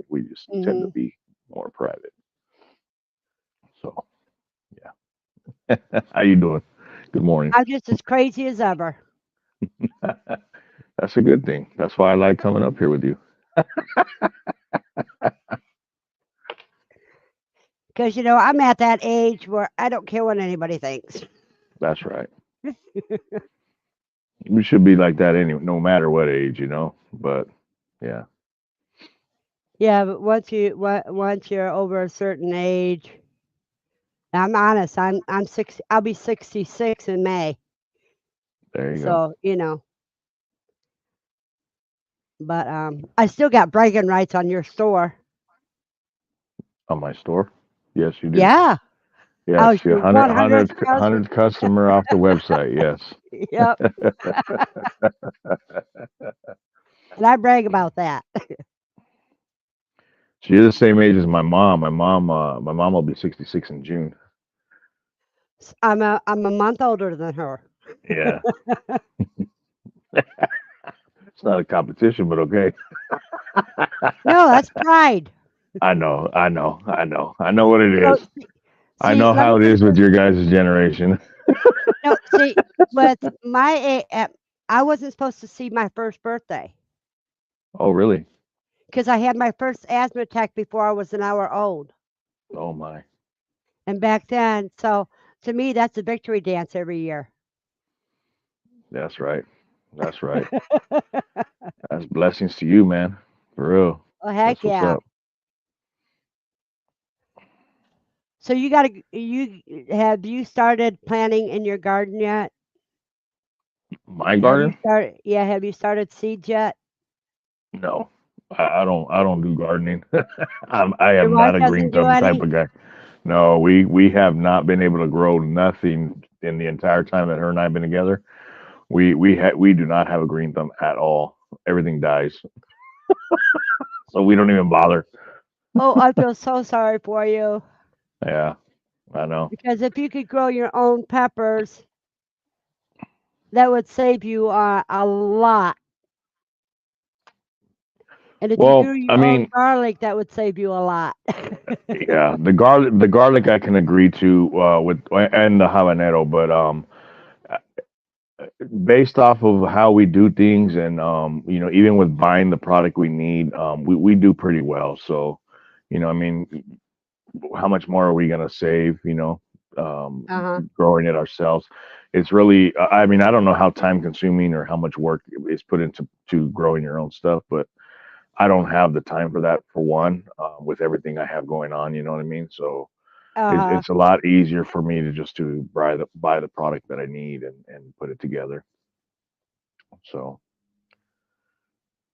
we just tend to Mhm. be more private. So, yeah. How you doing? Good morning. I'm just as crazy as ever. That's a good thing. That's why I like coming up here with you. 'Cause, I'm at that age where I don't care what anybody thinks. That's right. We should be like that anyway, no matter what age. But yeah, Yeah, but once you're over a certain age, I'm honest, I'm 60, I'll be 66 in May. there you go. So, but I still got bragging rights on your store. On my store. Yes, you do. Yeah. I Yes, was you're your 100, 100th 100, customer. 100 customer off the website. Yes. Yep. And I brag about that. So you're the same age as my mom. My mom will be 66 in June. I'm a month older than her. Yeah. It's not a competition, but okay. No, that's pride. I know, I know, I know. I know what it So is. I see, know let how me it tell you is with this. your guys' generation. No, see, with I wasn't supposed to see my first birthday Oh, really? because I had my first asthma attack before I was an hour old. Oh my. And back then, so to me, that's a victory dance every year. That's right. That's right. That's blessings to you, man. For real. Oh, That's heck what's yeah. up. So you started planting in your garden yet? My Have you garden? started? Yeah, have you started seeds yet? No. I don't do gardening. I Your am wife not a green doesn't do thumb type any? of guy. No, we have not been able to grow nothing in the entire time that her and I've been together. We do not have a green thumb at all. Everything dies, so we don't even bother. Oh, I feel so sorry for you Yeah, I know. because if you could grow your own peppers, that would save you a lot. And if you Well, grew I your own mean, garlic, that would save you a lot. yeah, the garlic I can agree to with and the habanero, but based off of how we do things and even with buying the product we need, we do pretty well. So, I mean, how much more are we going to save, um, Uh-huh. growing it ourselves? It's really, I mean, I don't know how time consuming or how much work is put into to growing your own stuff, but I don't have the time for that for one, with everything I have going on, you know what I mean? So Uh-huh. it's a lot easier for me to just to buy the product that I need and put it together. So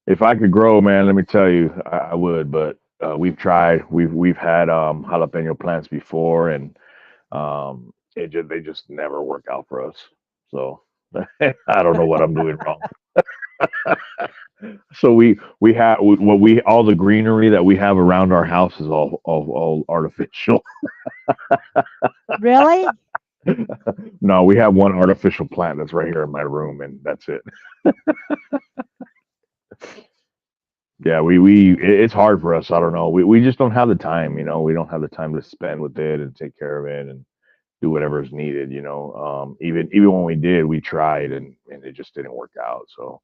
if I could grow, man, let me tell you, I would. But we've tried. We've had jalapeno plants before, and they just never work out for us. So I don't know what I'm doing wrong. So we have what we all the greenery that we have around our house is all artificial. Really? No, we have one artificial plant that's right here in my room, and that's it. Yeah, it's hard for us. I don't know. We just don't have the time. We don't have the time to spend with it and take care of it and do whatever is needed. Even when we did, we tried and it just didn't work out. So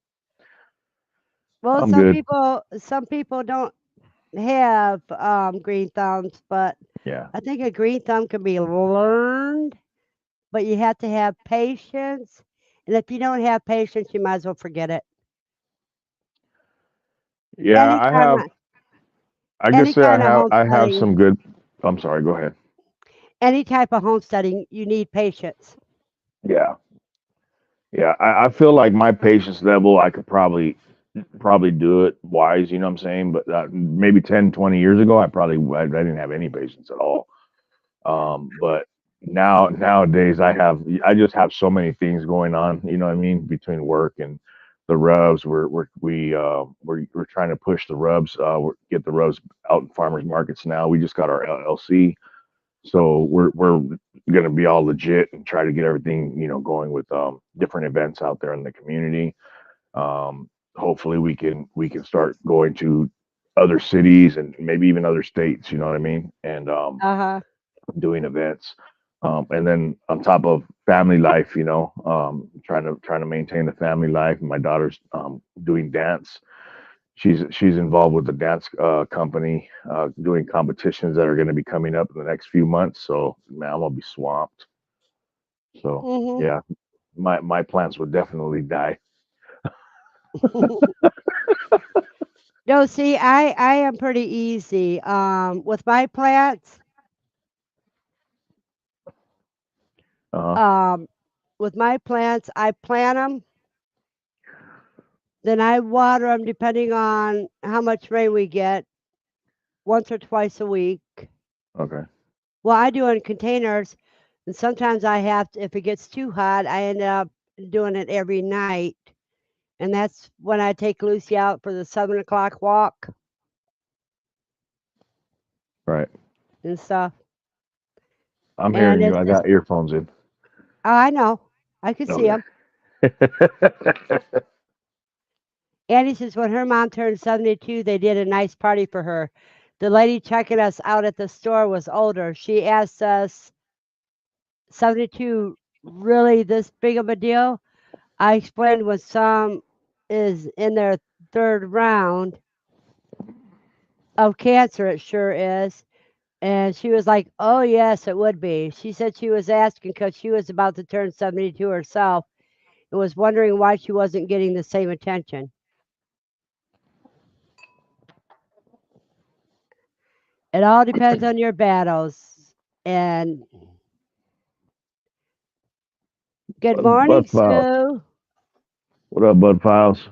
Well, I'm good. some people don't have green thumbs, but Yeah. I think a green thumb can be learned, but you have to have patience. And if you don't have patience, you might as well forget it. Yeah, Any I kind have. of I any guess say I kind of have. I have homesteading, some good. I'm sorry. Go ahead. any type of homesteading, you need patience. Yeah. Yeah. I feel like my patience level, I could probably do it wise. You know what I'm saying? But maybe 10, 20 years ago, I didn't have any patience at all. But nowadays I just have so many things going on, you know what I mean, between work and the rubs. We're trying to push the rubs, get the rubs out in farmers markets now. We just got our LLC. So we're gonna be all legit and try to get everything, going with different events out there in the community. Hopefully we can start going to other cities and maybe even other states, you know what I mean? And Uh-huh. doing events. And then on top of family life, trying to maintain the family life. My daughter's doing dance. She's involved with the dance company, doing competitions that are going to be coming up in the next few months. So man, I'm gonna be swamped. So Mhm. yeah, my plants would definitely die. No, see, I am pretty easy. With my plants, Uh, um, I plant them, then I water them depending on how much rain we get, once or twice a week. okay, Well, I do in containers, and sometimes I have to, if it gets too hot, I end up doing it every night, and that's when I take Lucy out for the 7 o'clock walk right. and stuff. I'm And hearing you. I it's got earphones in. oh, I know, I can see Okay. them. Annie says when her mom turned 72, they did a nice party for her. The lady checking us out at the store was older. She asked us, 72 really this big of a deal? I explained when some is in their third round of cancer, it sure is. And she was like, oh, yes, it would be. She said she was asking because she was about to turn 72 herself and was wondering why she wasn't getting the same attention. It all depends on your battles. And good morning, Bud Files. Scoo. What up, Bud Files?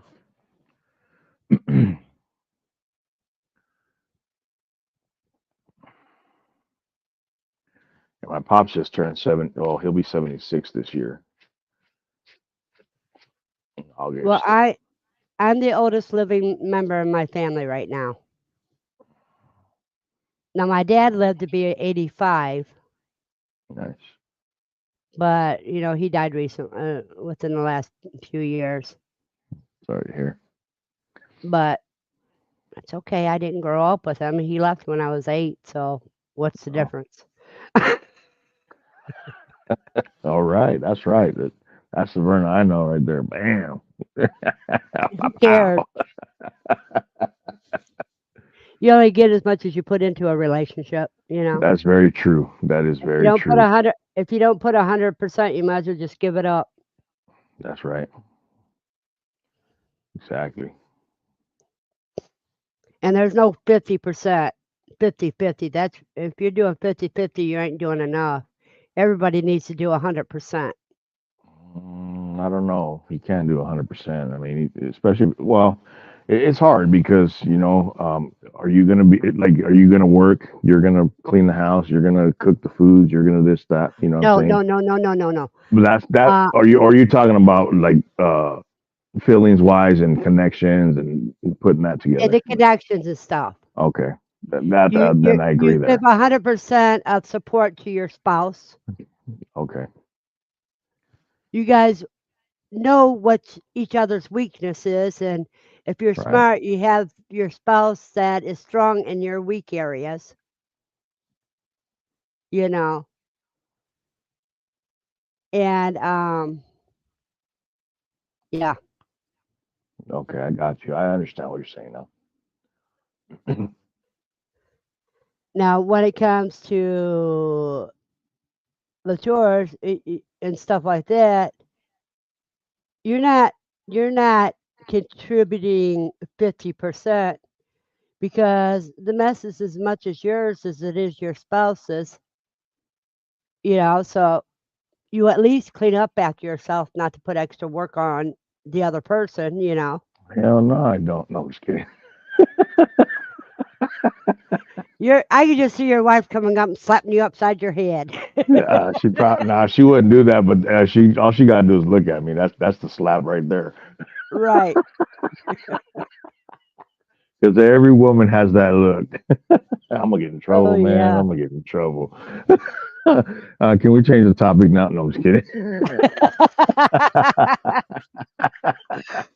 My pops just turned seven. Oh, he'll be 76 this year in Well, August. I'm the oldest living member in my family right now. Now, my dad lived to be 85, Nice. but he died within the last few years. Sorry to hear. But it's okay. I didn't grow up with him. He left when I was 8, so what's the Oh, difference? all right. That's right. That's the Verna I know right there. Bam. Who cares? Pow. You only get as much as you put into a relationship. That's very true. That is If you very don't put true. 100, if you don't put 100%, you might as well just give it up. That's right. Exactly. And there's no 50%, 50-50. That's if you're doing 50-50, you ain't doing enough. Everybody needs to do 100%. I don't know. He can't do 100%. I mean, especially, well, it's hard because, are you going to be like, are you going to work? You're going to clean the house. You're going to cook the foods. You're going to this, that, you know what I'm No, saying? no, no, no, no, no, no. But that, Uh, are you talking about like, feelings wise and connections and putting that and together? the connections and stuff. Okay. You Then I you agree give there. 100% of support to your spouse. Okay. You guys know what each other's weakness is, and if you're Right. smart, you have your spouse that is strong in your weak areas. You know, and yeah. Okay. I got you. I understand what you're saying now. Now, when it comes to the chores and stuff like that, you're not you're not contributing 50% because the mess is as much as yours as it is your spouse's. So you at least clean up after yourself, not to put extra work on the other person. Hell no, I don't. No, I'm just kidding. I could just see your wife coming up and slapping you upside your head. She probably nah, she wouldn't do that, but she all she gotta do is look at me. That's the slap right there. Right. Because every woman has that look. I'm gonna get in Oh trouble, man. yeah. I'm gonna get in trouble. Can we change the topic now? No, I'm just kidding.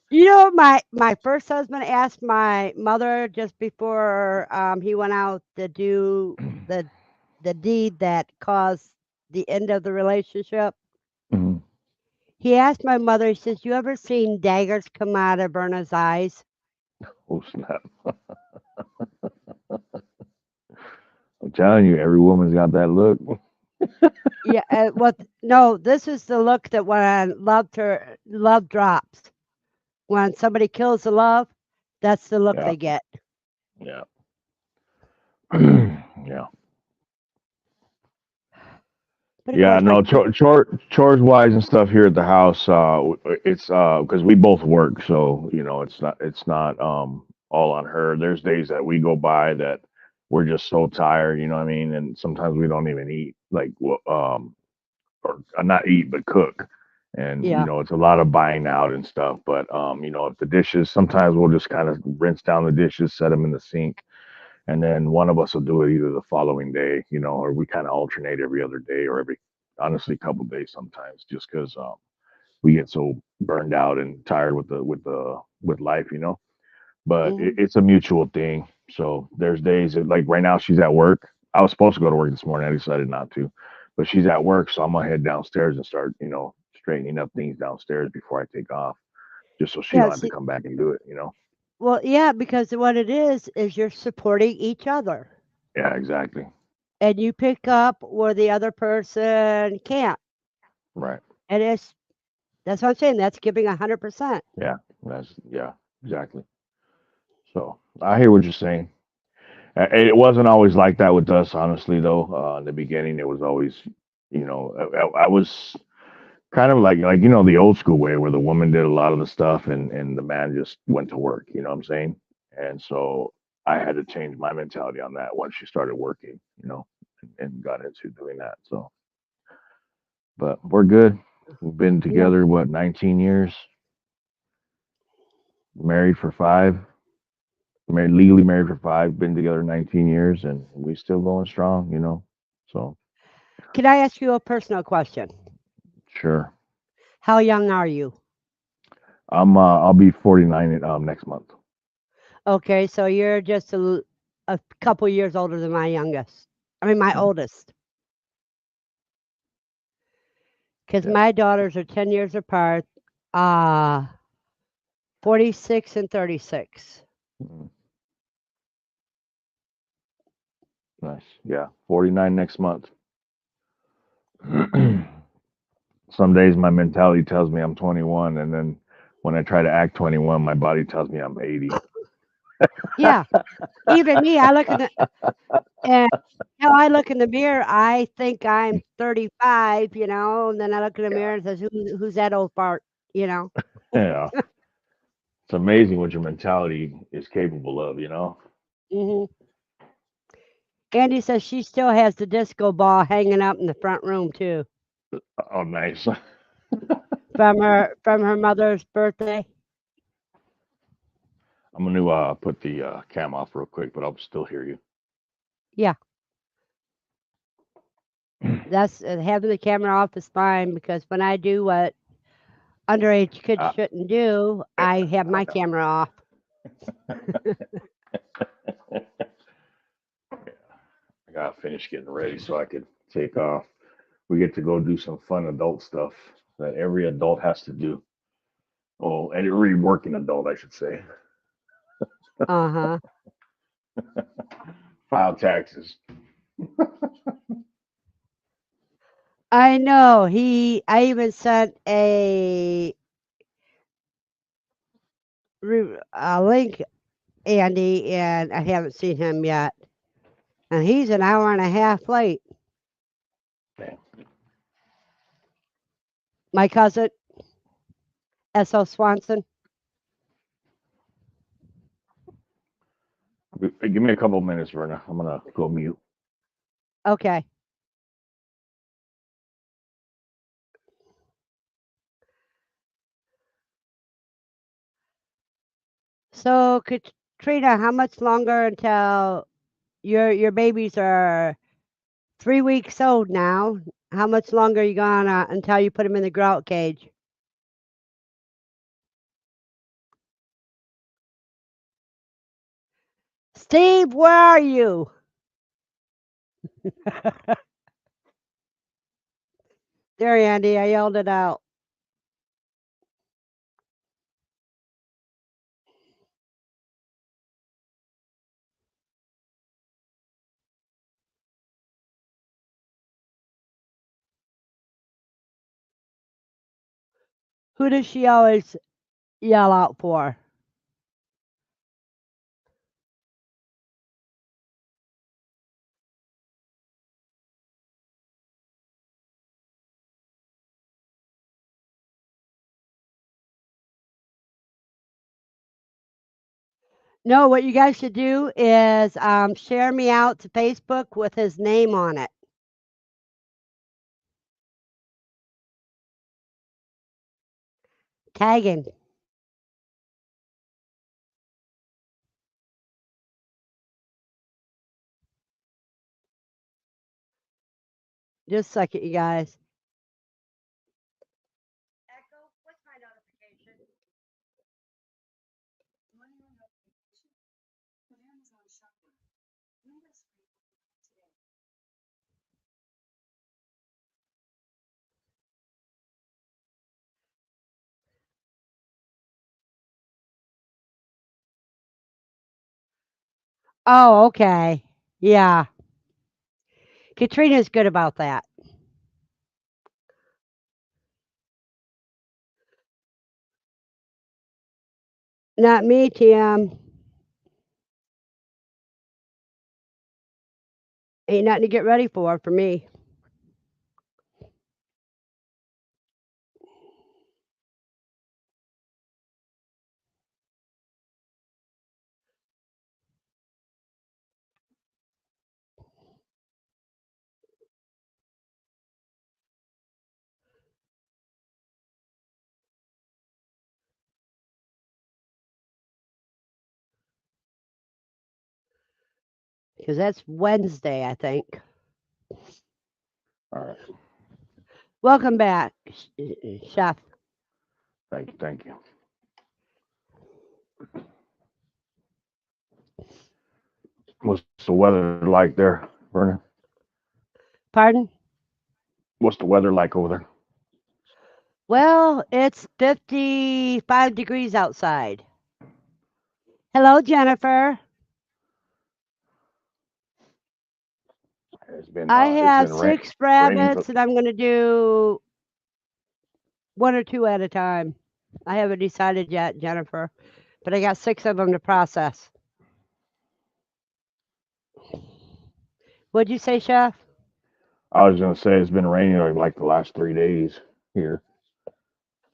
You know, my first husband asked my mother just before he went out to do the the deed that caused the end of the relationship. Mhm. He asked my mother. He says, "You ever seen daggers come out of Verna's eyes?" Oh snap! I'm telling you, every woman's got that look. Yeah. What? No, this is the look that when love drops. When somebody kills the love, that's the look Yeah, they get. yeah, yeah. But of Yeah, course, my no, kids. chores wise and stuff here at the house. It's because we both work, so it's not all on her. There's days that we go by that we're just so tired, you know what I mean, and sometimes we don't even eat, like or not eat but cook, and Yeah. it's a lot of buying out and stuff. But if the dishes, sometimes we'll just kind of rinse down the dishes, set them in the sink, and then one of us will do it either the following day, or we kind of alternate every other day or every honestly couple days sometimes, just because we get so burned out and tired with life. But Hmm. it's a mutual thing. So there's days that, like right now, she's at work. I was supposed to go to work this morning. I decided not to, but she's at work, so I'm gonna head downstairs and start straightening up things downstairs before I take off, just so she Yeah. don't have to See, come back and do it. well, yeah, because what it is you're supporting each other, Yeah, exactly. and you pick up where the other person can't, Right. and that's what I'm saying. That's giving 100%. Yeah. Yeah, exactly. So I hear what you're saying. It wasn't always like that with us, honestly. Though in the beginning, it was always, I was kind of like the old school way where the woman did a lot of the stuff and the man just went to work. You know what I'm saying? And so I had to change my mentality on that once she started working. And got into doing that. So, but we're good. We've been Yeah. together what 19 years, married for 5. Legally married for 5, been together 19 years, and we still going strong. So Can I ask you a personal question? sure. How young are you? I'll be 49 next month. Okay, so you're just a couple years older than my youngest. I mean, my Mm, oldest, because yeah. my daughters are 10 years apart. Uh 46 and 36. Mm, nice. Yeah. 49 next month. Some days my mentality tells me I'm 21, and then when I try to act 21, my body tells me I'm 80. Yeah, even me, I look in the and I look in the mirror, I think I'm 35, and then I look in the Yeah. mirror and says, who's that old fart, you know? Yeah. It's amazing what your mentality is capable of. Hmm. Andy says she still has the disco ball hanging up in the front room too, Oh, nice. from her mother's birthday. I'm going to put the cam off real quick, but I'll still hear you. Yeah, that's having the camera off is fine because when I do what underage kids Uh, shouldn't do, I have I my camera off. know. I got to finish getting ready so I could take off. We get to go do some fun adult stuff that every adult has to do. Oh, and every working adult, I should say. Uh huh. File taxes. I know. I even sent a link, Andy, and I haven't seen him yet. And he's an hour and a half late. Damn. My cousin, S.O. Swanson. Give me a couple minutes, Verna. I'm going to go mute. Okay. So, Katrina, how much longer until Your babies are 3 weeks old now. How much longer are you gonna until you put them in the grout cage? Steve, where are you? There, Andy, I yelled it out. Who does she always yell out for? No, what you guys should do is share me out to Facebook with his name on it. Tag him. Just a second, you guys. Echo, what's my notification? Oh, okay. Yeah. Katrina's good about that. Not me, TM. Ain't nothing to get ready for me. Because that's Wednesday, I think. All right. Welcome back, Chef. Thank you. Thank you. What's the weather like there, Verna? Pardon? What's the weather like over there? Well, it's 55 degrees outside. Hello, Jennifer. I It's have been 6 raining for. rabbits, and I'm going to do 1 or 2 at a time. I haven't decided yet, Jennifer, but I got 6 of them to process. What'd you say, Chef? I was gonna say it's been raining like the last 3 days here.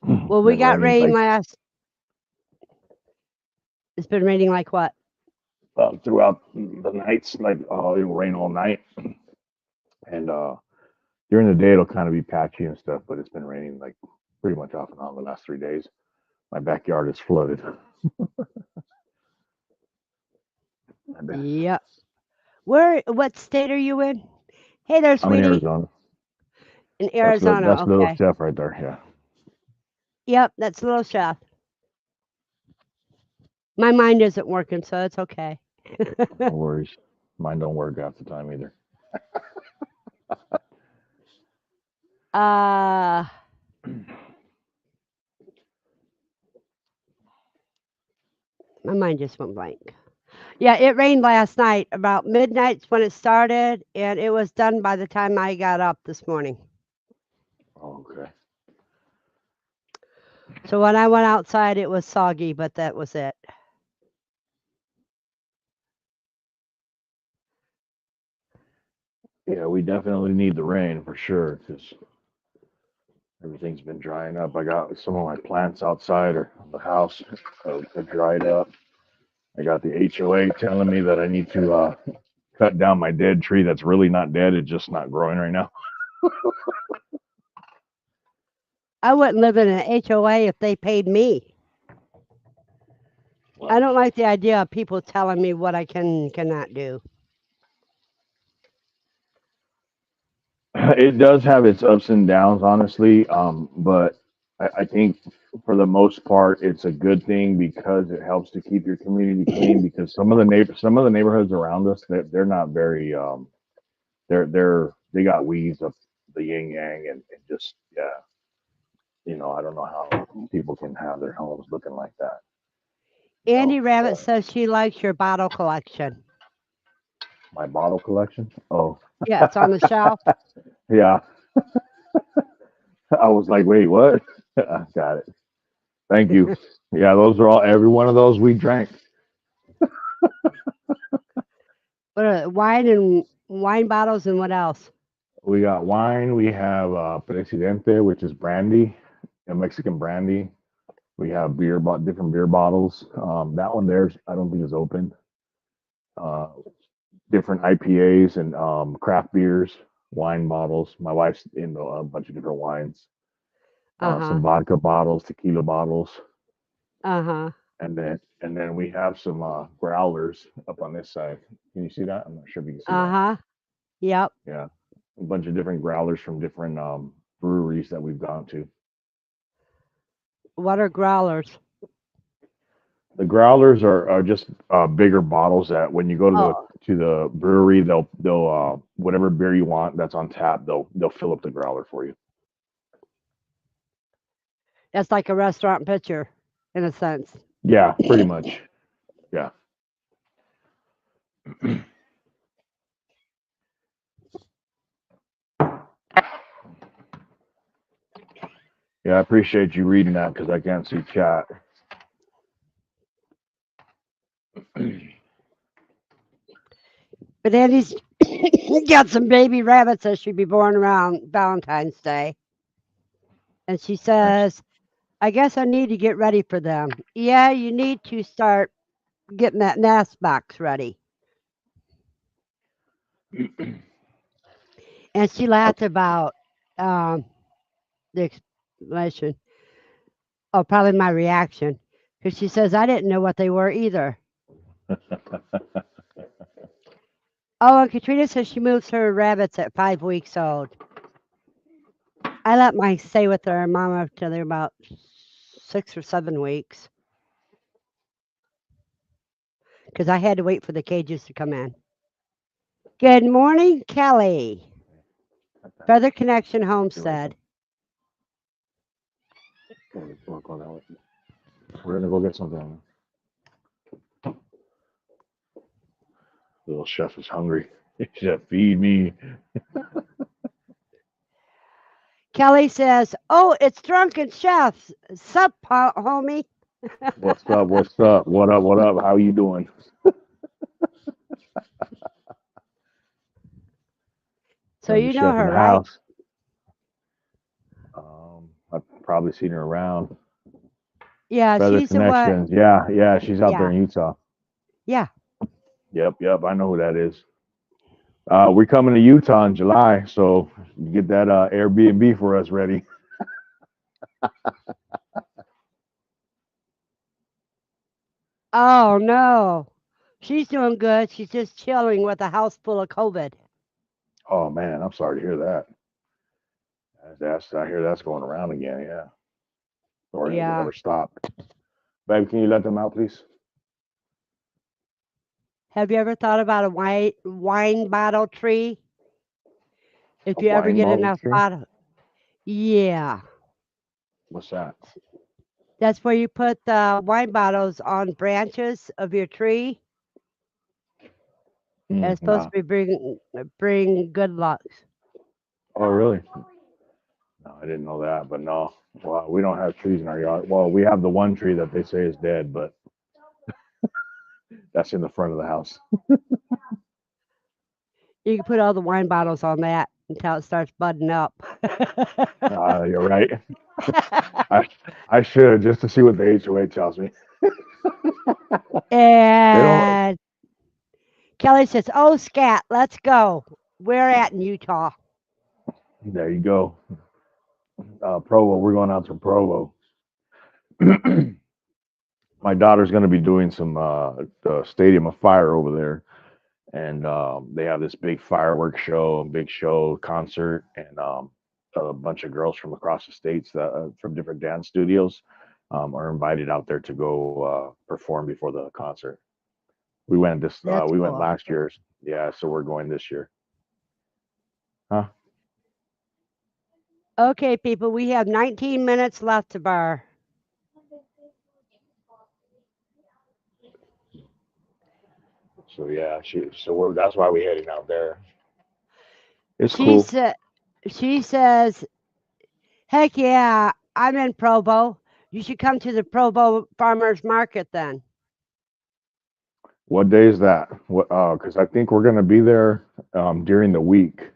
Well, It's we been got raining rain like last. It's been raining like what? throughout the nights. Like it'll rain all night, and during the day it'll kind of be patchy and stuff. But it's been raining like pretty much off and on the last 3 days. My backyard is flooded. Yep. What state are you in? Hey there, I'm in sweetie. Arizona. In That's Arizona, little okay. chef right there. Yeah. Yep, that's Little Chef. My mind isn't working, so it's okay. No worries. Mine don't work half the time either. uh, my mind just went blank. Yeah, it rained last night. About midnight's when it started, and it was done by the time I got up this morning. Okay. So when I went outside, it was soggy, but that was it. Yeah, we definitely need the rain for sure because everything's been drying up. I got some of my plants outside or the house are dried up. I got the HOA telling me that I need to cut down my dead tree that's really not dead. It's just not growing right now. I wouldn't live in an HOA if they paid me. I Well, don't like the idea of people telling me what I can and cannot do. It does have its ups and downs, honestly. But I think for the most part, it's a good thing because it helps to keep your community clean. Because some of the neighborhoods around us, they're not very they got weeds up the yin yang and just yeah, I don't know how people can have their homes looking like that. Andy Rabbit But says she likes your bottle collection. my bottle collection. Oh, Yeah, it's on the shelf. yeah. I was like, wait, what? Got it. Thank you. Yeah, those are all. Every one of those we drank. What are wine and wine bottles and what else? We got wine. We have Presidente, which is brandy, a Mexican brandy. We have different beer bottles. That one there's, I don't think is open. Uh, Different IPAs and craft beers, wine bottles. My wife's into a bunch of different wines. Uh-huh. Some vodka bottles, tequila bottles, Uh-huh. and then we have some growlers up on this side. Can you see that? I'm not sure if you can see that. Uh-huh. Yep. Yeah, a bunch of different growlers from different breweries that we've gone to. What are growlers? The growlers are just bigger bottles that when you go to the Oh, brewery, they'll whatever beer you want that's on tap, they'll fill up the growler for you. that's like a restaurant pitcher in a sense. Yeah, pretty much. Yeah, yeah. I appreciate you reading that because I can't see chat. But Andy's got some baby rabbits that should be born around Valentine's Day. And she Nice. says, I guess I need to get ready for them. Yeah, you need to start getting that nest box ready. And she laughed about um, the explanation, or probably my reaction, because she says, I didn't know what they were either. Oh, and Katrina says she moves her rabbits at 5 weeks old. I let mine stay with their mama till they're about 6 or 7 weeks because I had to wait for the cages to come in. Good morning, Kelly. Feather Connection Homestead. We're gonna go get something. Little chef is hungry. Chef, feed me. Kelly says, "Oh, it's Drunken Chef. Sup, homie?" What's up? What's up? What up? What up? How you doing? So Got the you know chef in her, the right? house. I've probably seen her around. Yeah, Feather she's the one. Connections. Yeah, yeah. She's out there Yeah, in Utah. yeah. Yep, yep. I know who that is. We're coming to Utah in July, so get that Airbnb for us ready. Oh no, she's doing good. She's just chilling with a house full of COVID. Oh man, I'm sorry to hear that. I hear that's going around again. Yeah, or has it Yeah. ever stopped? Babe, can you let them out, please? Have you ever thought about a wine bottle tree? A If you ever wine get bottle enough tree? bottle, yeah, What's that? that's where you put the wine bottles on branches of your tree. And it's supposed to No. be bring good luck. Oh, really? No, I didn't know that. But no, well, we don't have trees in our yard. Well, we have the one tree that they say is dead, but that's in the front of the house. You can put all the wine bottles on that until it starts budding up. You're right. I I should just to see what the HOA tells me. They don't. And Kelly says, "Oh, scat, let's go. We're at in Utah." There you go. Provo. We're going out to Provo. My daughter's going to be doing some the Stadium of Fire over there, and they have this big fireworks show, a big show concert, and a bunch of girls from across the states that, from different dance studios are invited out there to go perform before the concert. We went this That's we went cool. last year, yeah. So we're going this year, huh? Okay, people, we have 19 minutes left to bar. So yeah, that's why we're heading out there. It's She cool. said, she says, heck yeah, I'm in Provo. You should come to the Provo Farmers Market then. What day is that? What? Because I think we're gonna be there during the week.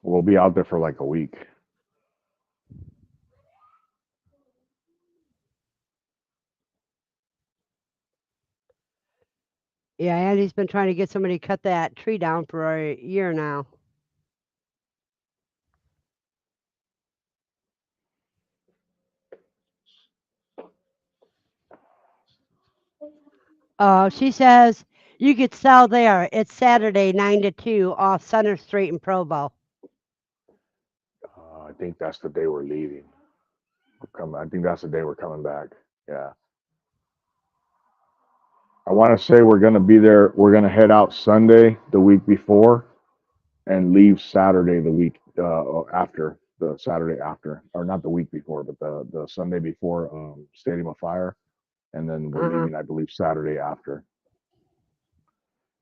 We'll be out there for like a week. Yeah, Andy's been trying to get somebody to cut that tree down for a year now. She says you could sell there. It's Saturday, 9 to 2 off Center Street in Provo. I think that's the day we're leaving. I think that's the day we're coming back. Yeah. I want to say we're gonna be there. We're gonna head out Sunday the week before, and leave Saturday the week after. The Saturday after, or not the week before, but the Sunday before Stadium of Fire, and then we're Uh-huh. leaving, I believe, Saturday after.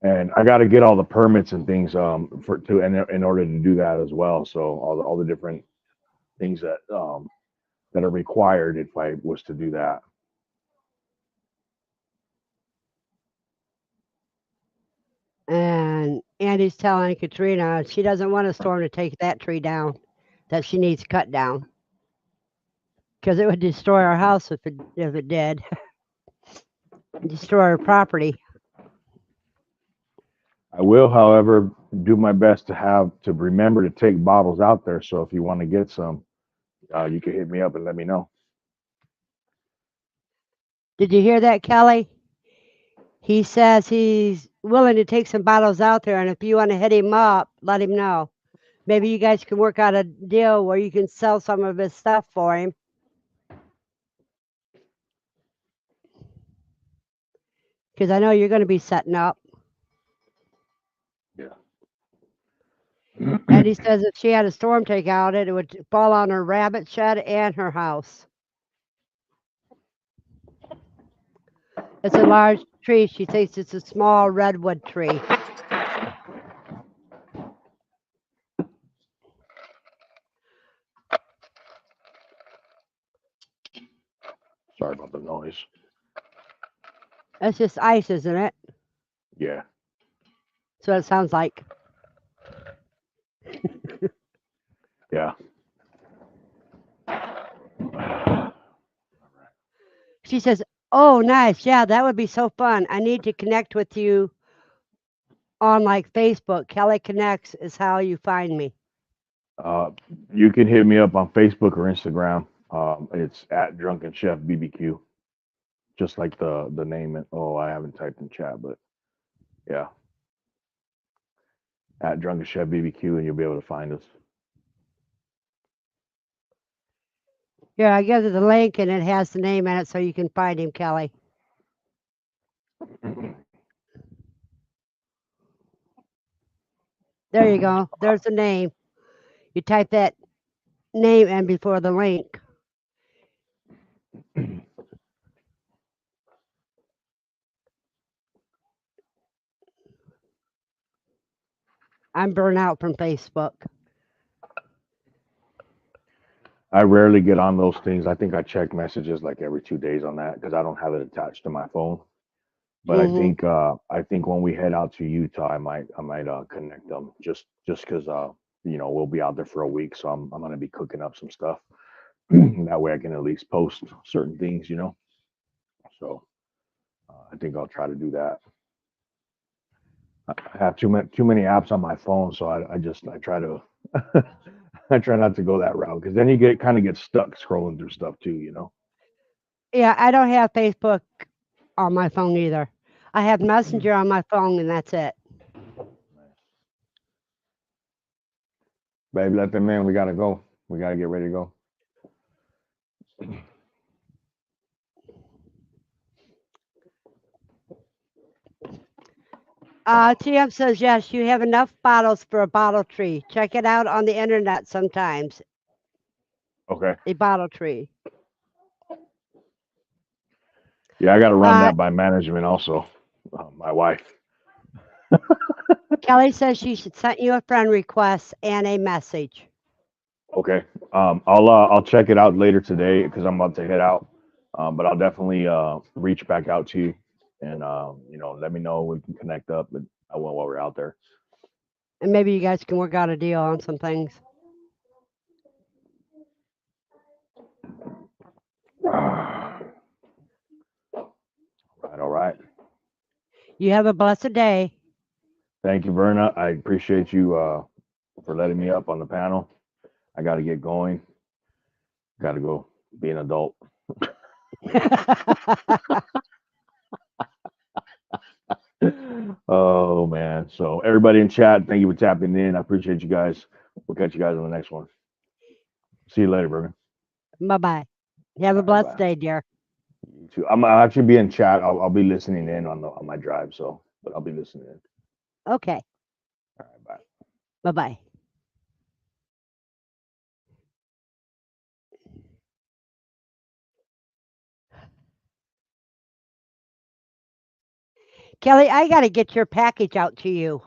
And I got to get all the permits and things for to in order to do that as well. So all the different things that are required if I was to do that. And Andy's telling Katrina she doesn't want a storm to take that tree down, that she needs cut down because it would destroy our house if it did, destroy our property. I will, however, do my best to remember to take bottles out there. So if you want to get some, you can hit me up and let me know. Did you hear that, Kelly? He says he's willing to take some bottles out there, and if you want to hit him up, let him know. Maybe you guys can work out a deal where you can sell some of his stuff for him. Because I know you're going to be setting up. Yeah. And he says if she had a storm take out, it would fall on her rabbit shed and her house. It's a large tree. She thinks it's a small redwood tree. Sorry about the noise. That's just ice, isn't it? Yeah. That's what it sounds like. Yeah. She says, oh, nice. Yeah, that would be so fun. I need to connect with you on like Facebook. Kelly Connects is how you find me. Uh, you can hit me up on Facebook or Instagram. It's at Drunken Chef BBQ, just like the name. Oh, I haven't typed in chat, but yeah, at Drunken Chef BBQ, and you'll be able to find us. Yeah, I give you the link and it has the name in it so you can find him, Kelly. There you go. There's the name. You type that name in before the link. I'm burnt out from Facebook. I rarely get on those things. I think I check messages like every 2 days on that because I don't have it attached to my phone. But Hmm. I think when we head out to Utah, I might connect them just because we'll be out there for a week, so I'm gonna be cooking up some stuff. That way I can at least post certain things. So I think I'll try to do that. I have too many apps on my phone, so I try to I try not to go that route because then you get stuck scrolling through stuff too. Yeah, I don't have Facebook on my phone either. I have Messenger on my phone, and that's it. Babe, let them in. We gotta go. We gotta get ready to go. TM says, yes, you have enough bottles for a bottle tree. Check it out on the internet sometimes. Okay. A bottle tree. Yeah, I gotta run Uh, that by management also. My wife. Kelly says she should send you a friend request and a message. Okay. I'll check it out later today because I'm about to head out. But I'll definitely reach back out to you and let me know we can connect up. But while we're out there. And maybe you guys can work out a deal on some things. All right. You have a blessed day. Thank you, Verna. I appreciate you for letting me up on the panel. I got to get going. Got to go be an adult. Oh man. So everybody in chat, thank you for tapping in. I appreciate you guys. We'll catch you guys on the next one. See you later, Verna. Bye-bye. Have a All right, blessed bye. day, dear. You too. I'll actually be in chat. I'll be listening in on my drive. So, but I'll be listening in. Okay. All right, bye. Bye-bye. Kelly, I got to get your package out to you.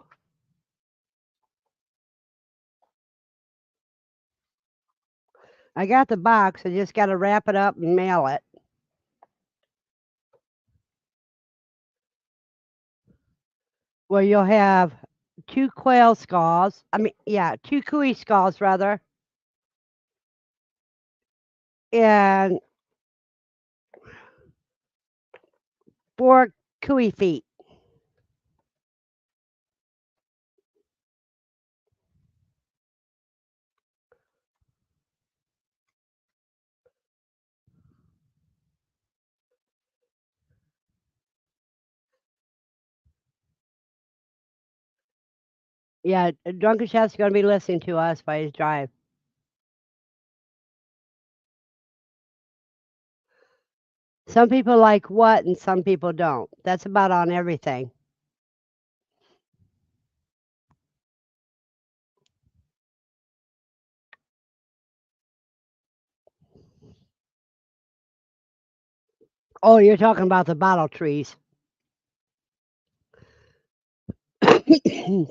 I got the box. I just got to wrap it up and mail it. Well, you'll have 2 quail skulls. I mean, yeah, 2 cooey skulls, rather. And 4 cooey feet. Yeah, Drunken Chef's going to be listening to us by his drive. Some people like what and some people don't. That's about on everything. Oh, you're talking about the bottle trees.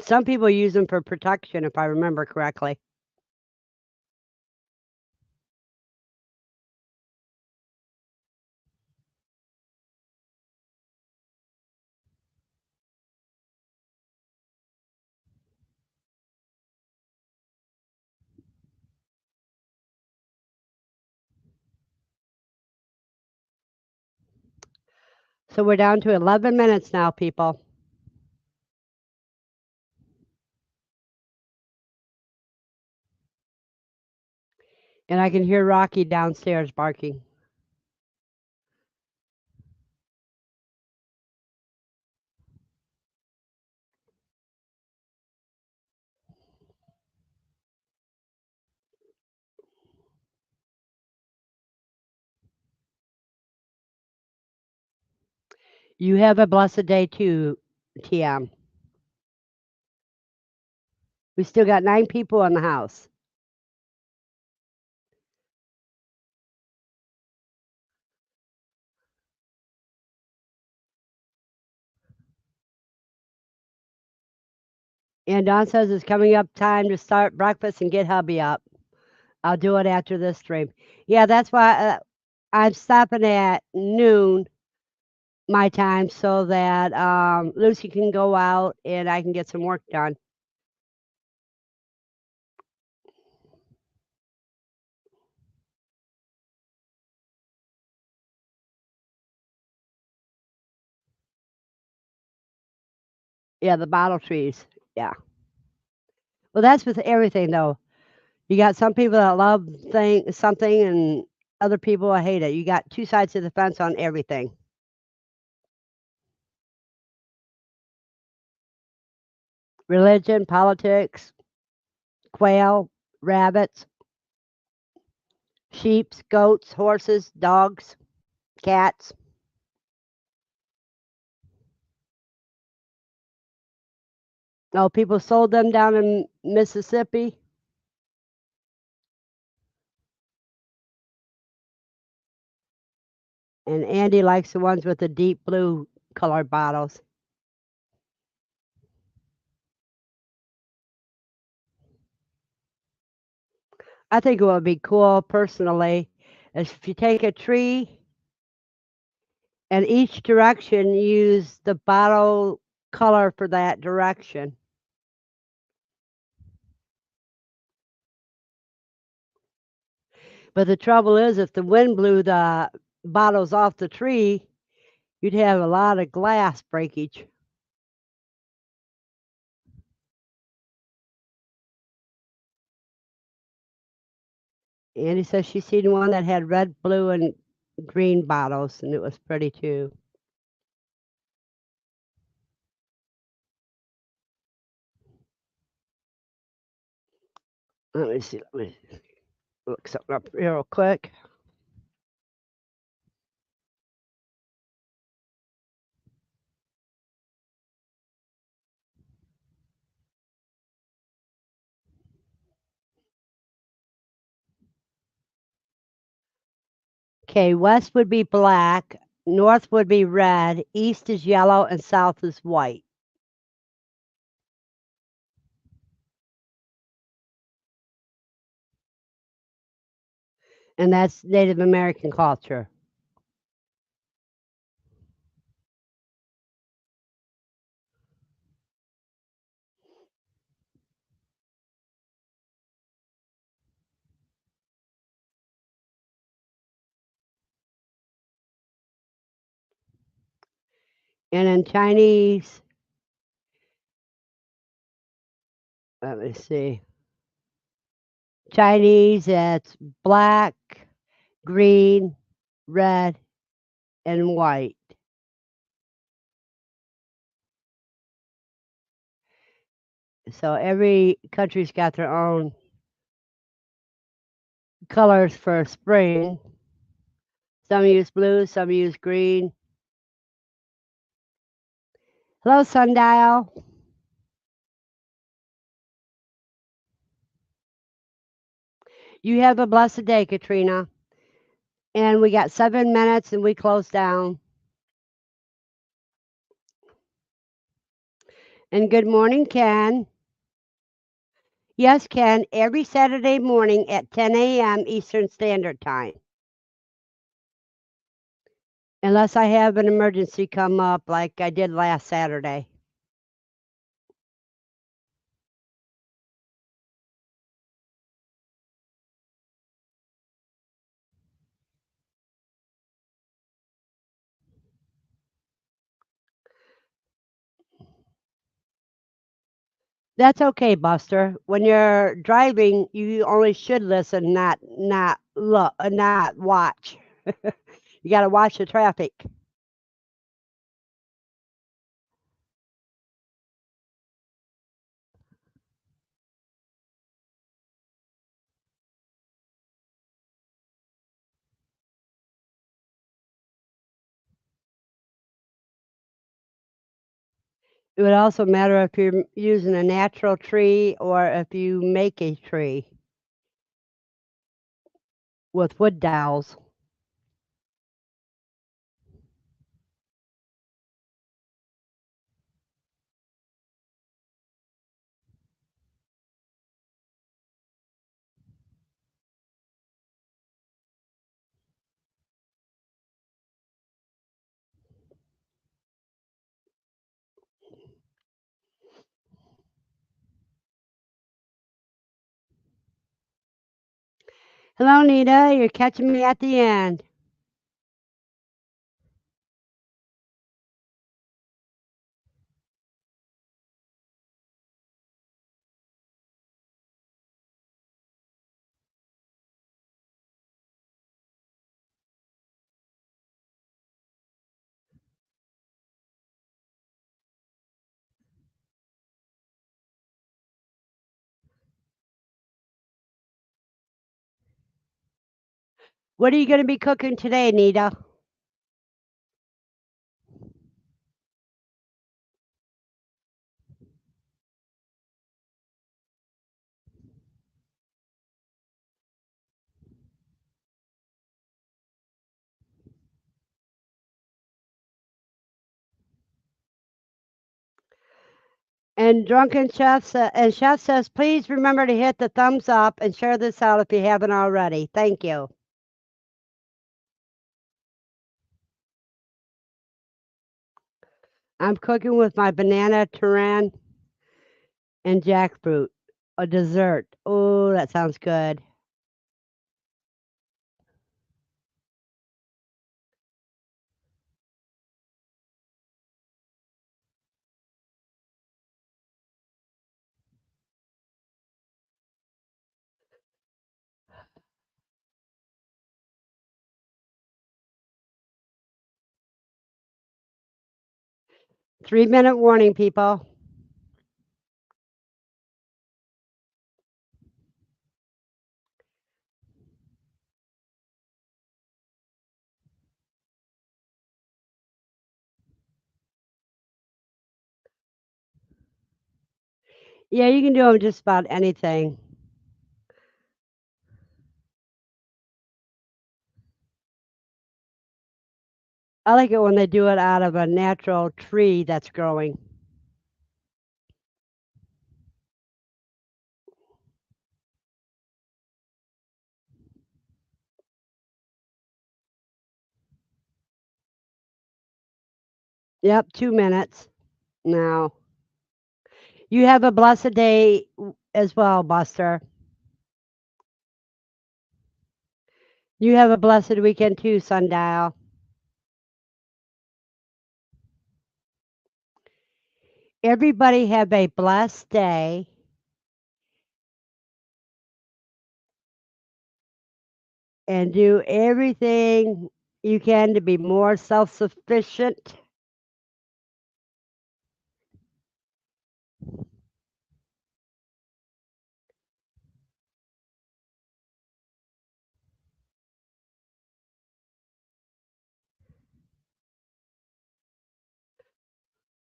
Some people use them for protection, if I remember correctly. So we're down to 11 minutes now, people. And I can hear Rocky downstairs barking. You have a blessed day too, TM. We still got 9 people in the house. And Don says it's coming up time to start breakfast and get hubby up. I'll do it after this stream. Yeah, that's why I'm stopping at noon my time so that Lucy can go out and I can get some work done. Yeah, the bottle trees. Yeah. Well, that's with everything, though. You got some people that love something and other people that hate it. You got 2 sides of the fence on everything. religion, politics, quail, rabbits, sheep, goats, horses, dogs, cats. Oh, people sold them down in Mississippi. And Andy likes the ones with the deep blue colored bottles. I think it would be cool personally is if you take a tree and each direction use the bottle color for that direction. But the trouble is if the wind blew the bottles off the tree, you'd have a lot of glass breakage. Andy says she's seen one that had red, blue, and green bottles, and it was pretty too. Let me see. Let me look something up real quick. Okay, west would be black, north would be red, east is yellow, and south is white. And that's Native American culture. And in Chinese, let me see. Chinese, it's black, green, red, and white. So every country's got their own colors for spring. Some use blue, some use green. Hello, Sundial. You have a blessed day, Katrina. And we got 7 minutes and we close down. And good morning, Ken. Yes, Ken, every Saturday morning at 10 a.m. Eastern Standard Time. Unless I have an emergency come up like I did last Saturday. That's okay, Buster. When you're driving, you only should listen, not look, not watch. You got to watch the traffic. It would also matter if you're using a natural tree or if you make a tree with wood dowels. Hello, Nita. You're catching me at the end. What are you going to be cooking today, Nita? And Drunken Chef and Chef says, please remember to hit the thumbs up and share this out if you haven't already. Thank you. I'm cooking with my banana turan and jackfruit, a dessert. Oh, that sounds good. Three-minute warning, people. Yeah, you can do them just about anything. I like it when they do it out of a natural tree that's growing. Yep, 2 minutes. Now, you have a blessed day as well, Buster. You have a blessed weekend too, Sundial. Everybody have a blessed day. And do everything you can to be more self-sufficient.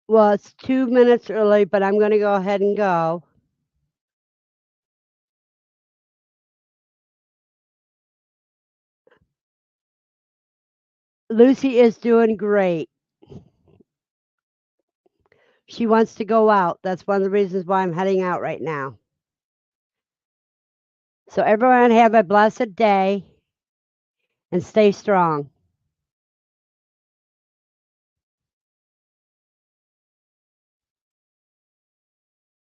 Well, it's 2 minutes early, but I'm going to go ahead and go. Lucy is doing great. She wants to go out. That's one of the reasons why I'm heading out right now. So everyone have a blessed day and stay strong.